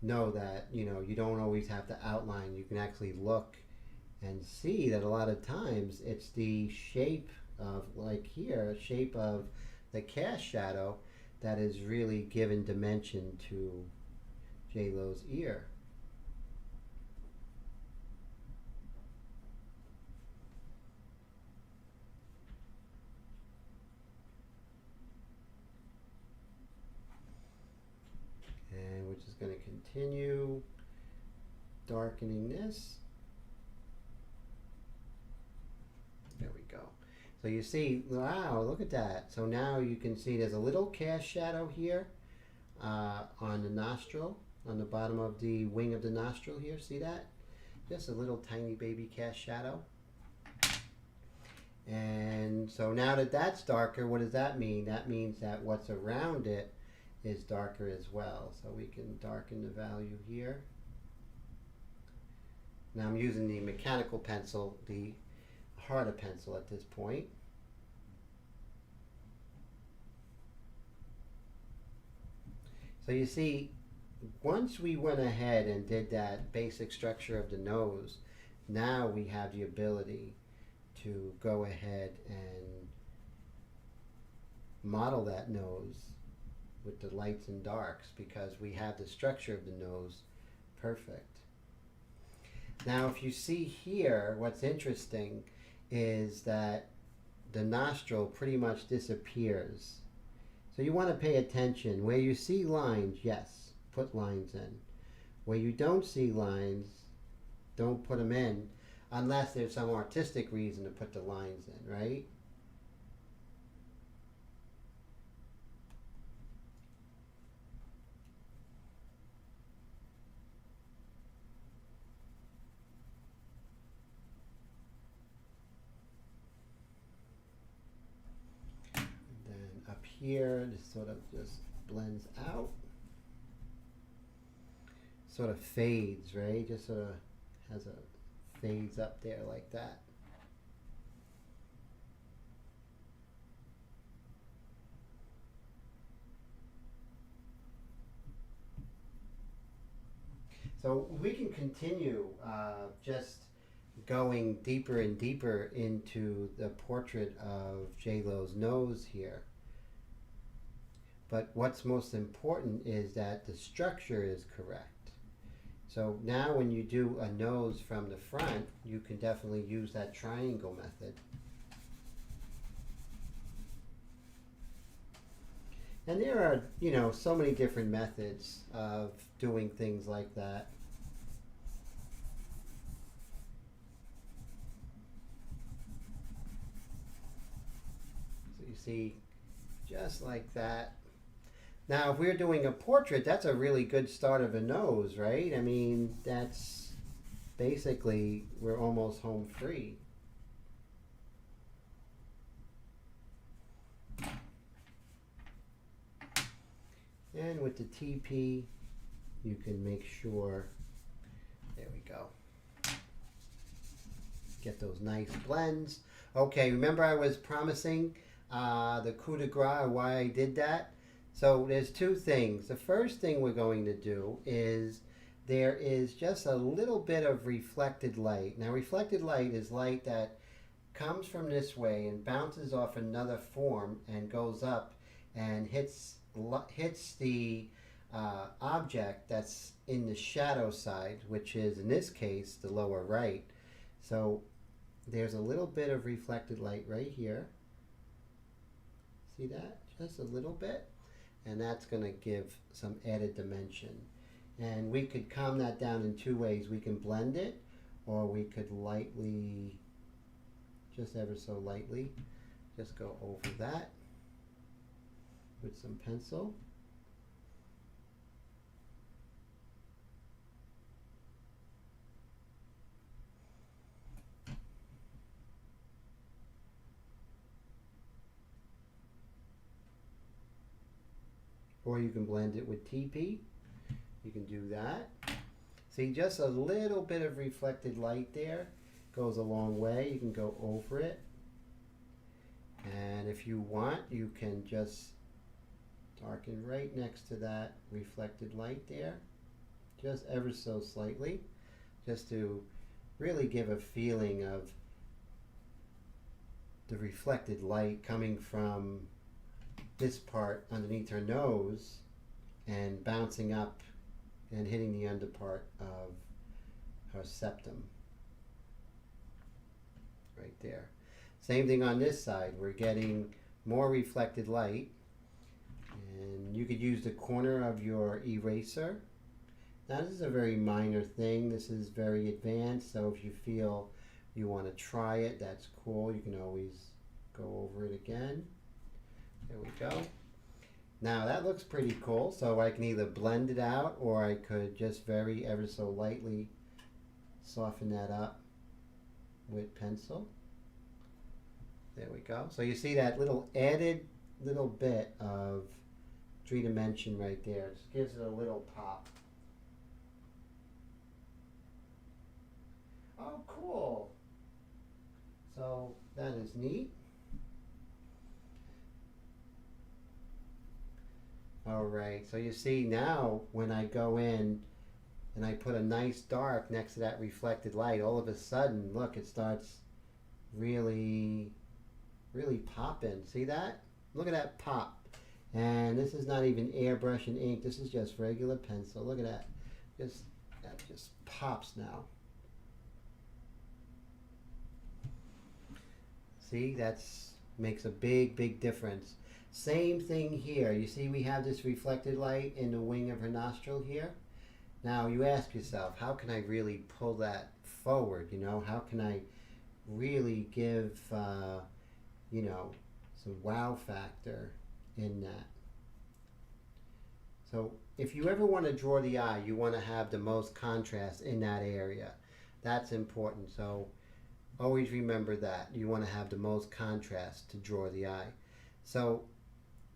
know that, you know, you don't always have to outline. You can actually look and see that a lot of times it's the shape of, like here, shape of the cast shadow that is really given dimension to J-Lo's ear. And we're just going to continue darkening this. There we go. So you see, wow, look at that. So now you can see there's a little cast shadow here on the nostril, on the bottom of the wing of the nostril here. See that? Just a little tiny baby cast shadow. And so now that that's darker, what does that mean? That means that what's around it is darker as well. So we can darken the value here. Now I'm using the mechanical pencil, the harder pencil at this point. So you see, once we went ahead and did that basic structure of the nose, now we have the ability to go ahead and model that nose with the lights and darks, because we have the structure of the nose perfect. Now if you see here, what's interesting is that the nostril pretty much disappears. So you want to pay attention. Where you see lines, yes, put lines in. Where you don't see lines, don't put them in, unless there's some artistic reason to put the lines in, right? here. This sort of just blends out. Sort of fades, right? Just sort of has a fades up there like that. So we can continue just going deeper and deeper into the portrait of J-Lo's nose here. But what's most important is that the structure is correct. So now when you do a nose from the front, you can definitely use that triangle method. And there are, you know, so many different methods of doing things like that. So you see, just like that. Now, if we're doing a portrait, that's a really good start of a nose, right? I mean, that's basically, we're almost home free. And with the TP, you can make sure, there we go, get those nice blends. Okay, remember I was promising the coup de grace, why I did that? So there's two things. The first thing we're going to do is there is just a little bit of reflected light. Now reflected light is light that comes from this way and bounces off another form and goes up and hits the object that's in the shadow side, which is in this case the lower right. So there's a little bit of reflected light right here. See that? Just a little bit. And that's going to give some added dimension. And we could calm that down in two ways. We can blend it, or we could lightly, just ever so lightly, just go over that with some pencil. Or you can blend it with TP. You can do that. See, just a little bit of reflected light there goes a long way. You can go over it. And if you want, you can just darken right next to that reflected light there, just ever so slightly, just to really give a feeling of the reflected light coming from this part underneath her nose and bouncing up and hitting the under part of her septum right there. Same thing on this side. We're getting more reflected light, and you could use the corner of your eraser. Now this is a very minor thing. This is very advanced, so if you feel you want to try it, that's cool. You can always go over it again. There we go. Now that looks pretty cool, so I can either blend it out or I could just very ever so lightly soften that up with pencil. There we go. So you see that little added little bit of three dimension right there. It just gives it a little pop. Oh, cool. So that is neat. All right, so you see now when I go in and I put a nice dark next to that reflected light, all of a sudden, look, it starts really popping. See that? Look at that pop. And this is not even airbrush and ink. This is just regular pencil. Look at that. That just pops now. See, that's makes a big difference. Same thing here. You see we have this reflected light in the wing of her nostril here. Now you ask yourself, how can I really pull that forward? You know, how can I really give, you know, some wow factor in that? So if you ever want to draw the eye, you want to have the most contrast in that area. That's important. So always remember that. You want to have the most contrast to draw the eye. So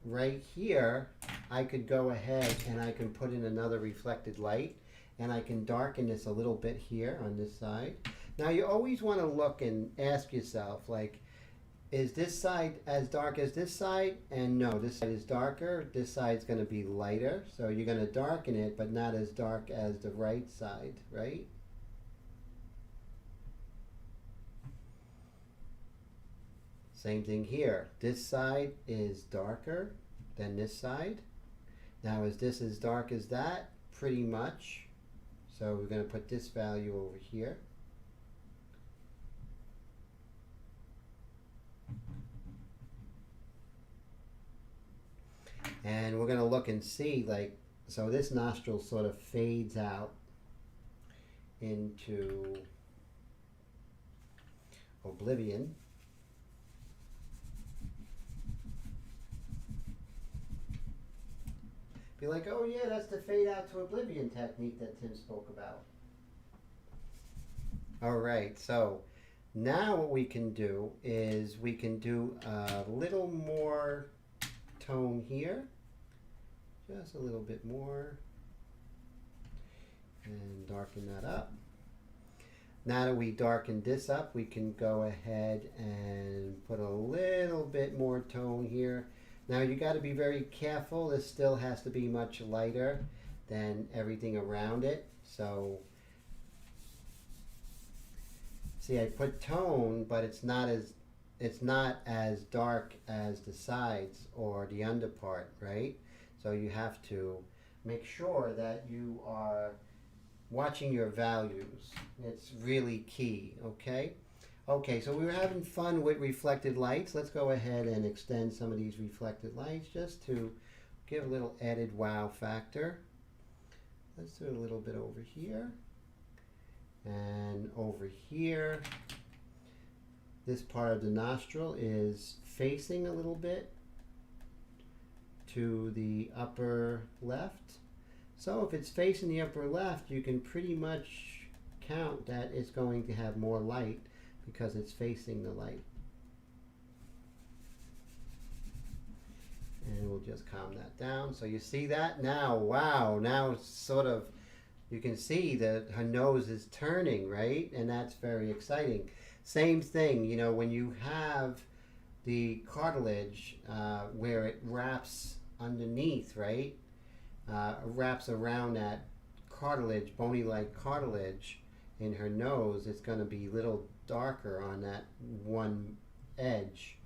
right here, I could go ahead and I can put in another reflected light, and I can darken this a little bit here on this side. Now you always want to look and ask yourself, like, is this side as dark as this side? And no, this side is darker. This side's going to be lighter. So you're going to darken it, but not as dark as the right side, right? Same thing here. This side is darker than this side. Now, is this as dark as that? Pretty much. So we're going to put this value over here. And we're going to look and see, like, so this nostril sort of fades out into oblivion. Be like, oh yeah, that's the fade out to oblivion technique that Tim spoke about. All right, so now what we can do is we can do a little more tone here. Just a little bit more. And darken that up. Now that we darkened this up, we can go ahead and put a little bit more tone here. Now you got to be very careful. This still has to be much lighter than everything around it. So, see, I put tone, but it's not as dark as the sides or the under part, right? So you have to make sure that you are watching your values. It's really key, okay? Okay, so we were having fun with reflected lights. Let's go ahead and extend some of these reflected lights just to give a little added wow factor. Let's do a little bit over here and over here. This part of the nostril is facing a little bit to the upper left. So if it's facing the upper left, you can pretty much count that it's going to have more light because it's facing the light. And we'll just calm that down. So you see that now? Wow, now it's sort of, you can see that her nose is turning, right? And that's very exciting. Same thing, you know, when you have the cartilage where it wraps underneath, right? Wraps around that cartilage, bony-like cartilage in her nose, it's going to be a little darker on that one edge.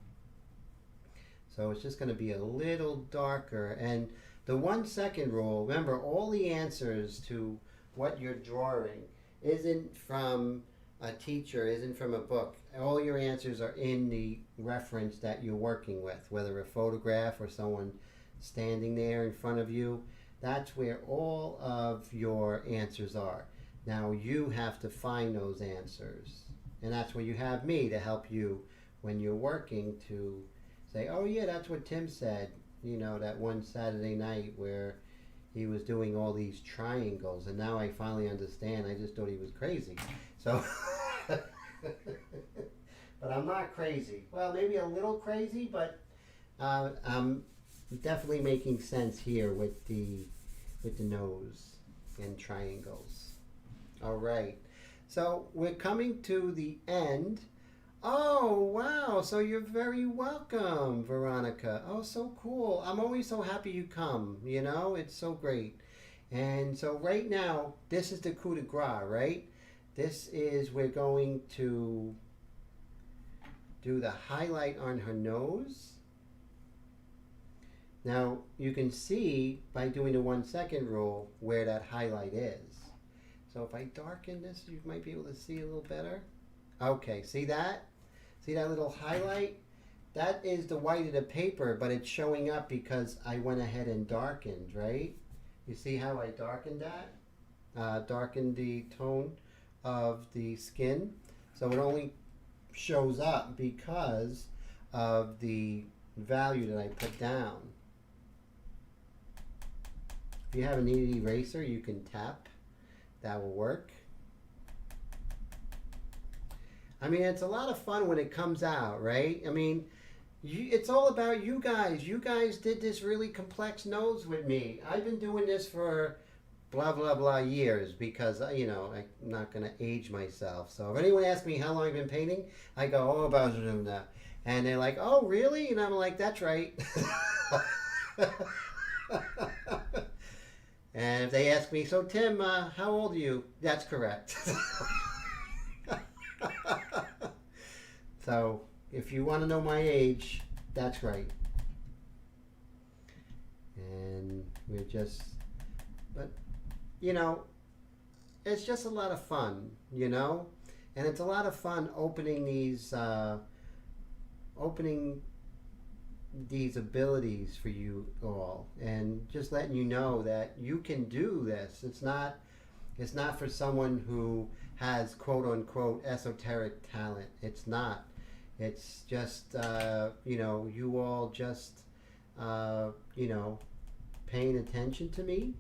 So it's just going to be a little darker. And the 1 second rule, remember, all the answers to what you're drawing isn't from a teacher, isn't from a book. All your answers are in the reference that you're working with, whether a photograph or someone standing there in front of you. That's where all of your answers are. Now you have to find those answers. And that's where you have me to help you when you're working to say, oh yeah, that's what Tim said, you know, that one Saturday night where he was doing all these triangles, and now I finally understand. I just thought he was crazy. So, but I'm not crazy. Well, maybe a little crazy, but I'm definitely making sense here with the nose and triangles. All right. So we're coming to the end. Oh, wow. So you're very welcome, Veronica. Oh, so cool. I'm always so happy you come. You know, it's so great. And so right now, this is the coup de grace, right? This is, we're going to do the highlight on her nose. Now, you can see by doing the 1 second rule where that highlight is. So if I darken this, you might be able to see a little better. Okay, see that? See that little highlight? That is the white of the paper, but it's showing up because I went ahead and darkened, right? You see how I darkened that? Darkened the tone of the skin. So it only shows up because of the value that I put down. If you have a kneaded eraser, you can tap. That will work. I mean, it's a lot of fun when it comes out, right? I mean, It's all about you guys. You guys did this really complex nose with me. I've been doing this for blah blah blah years because I'm not gonna age myself. So if anyone asks me how long I've been painting, I go, oh, about that, and they're like, oh really? And I'm like, that's right. And if they ask me, so Tim, how old are you? That's correct. So if you want to know my age, that's right. And we're just, but it's just a lot of fun, and it's a lot of fun opening these abilities for you all, and just letting you know that you can do this. It's not for someone who has quote unquote esoteric talent. It's not. It's just you all just paying attention to me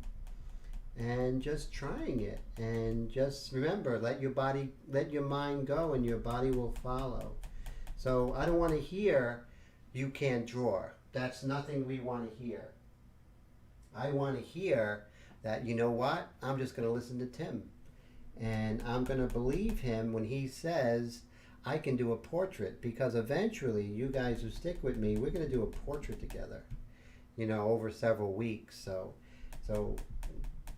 and just trying it, and just remember, let your mind go and your body will follow. So I don't want to hear you can't draw. That's nothing we want to hear. I want to hear that, you know what, I'm just going to listen to Tim, and I'm going to believe him when he says I can do a portrait, because eventually you guys who stick with me, we're going to do a portrait together, over several weeks. So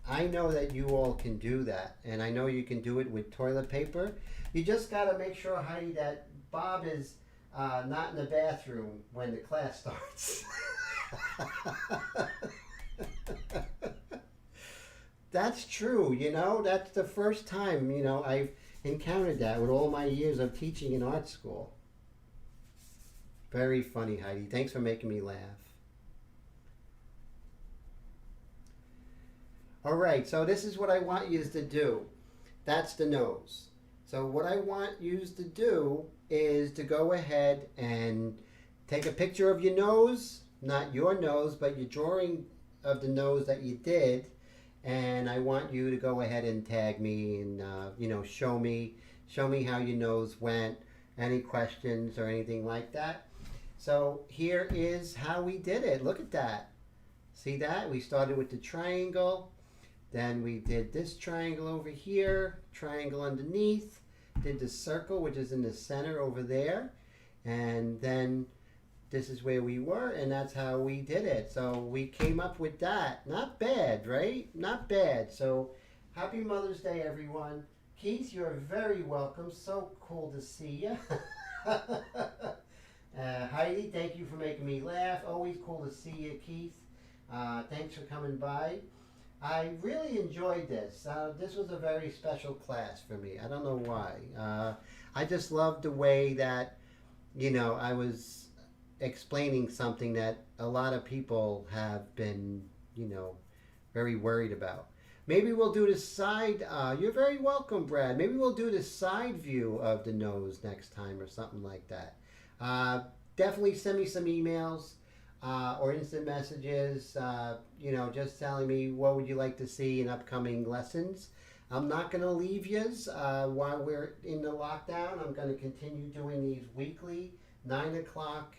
I know that you all can do that, and I know you can do it with toilet paper. You just got to make sure, Heidi, that Bob is not in the bathroom when the class starts. That's true, that's the first time, I've encountered that with all my years of teaching in art school. Very funny, Heidi. Thanks for making me laugh. All right, so this is what I want you to do. That's the nose. So what I want you to do is to go ahead and take a picture of your nose, not your nose, but your drawing of the nose that you did, and I want you to go ahead and tag me and show me how your nose went, any questions or anything like that. So here is how we did it. Look at that. See that? We started with the triangle, then we did this triangle over here, triangle underneath, did the circle, which is in the center over there, and then this is where we were, and that's how we did it. So we came up with that. Not bad, right? Not bad. So happy Mother's Day, everyone. Keith, you're very welcome. So cool to see you. Heidi, thank you for making me laugh. Always cool to see you, Keith. Thanks for coming by. I really enjoyed this. This was a very special class for me. I don't know why. I just loved the way that, I was explaining something that a lot of people have been, very worried about. Maybe we'll do the side, you're very welcome, Brad. Maybe we'll do the side view of the nose next time or something like that. Definitely send me some emails or instant messages, just telling me what would you like to see in upcoming lessons. I'm not going to leave yous while we're in the lockdown. I'm going to continue doing these weekly 9 o'clock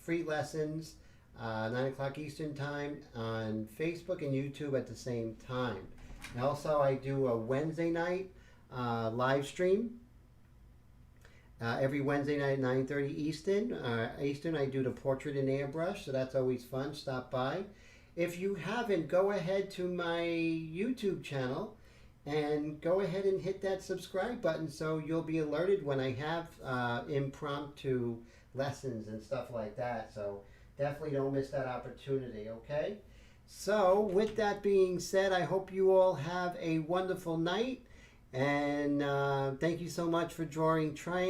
free lessons, 9 o'clock Eastern time on Facebook and YouTube at the same time. And also, I do a Wednesday night live stream. Every Wednesday night at 9:30 Eastern, I do the portrait in Airbrush, so that's always fun. Stop by. If you haven't, go ahead to my YouTube channel and go ahead and hit that subscribe button so you'll be alerted when I have impromptu lessons and stuff like that. So definitely don't miss that opportunity, okay? So with that being said, I hope you all have a wonderful night, and thank you so much for drawing triangles.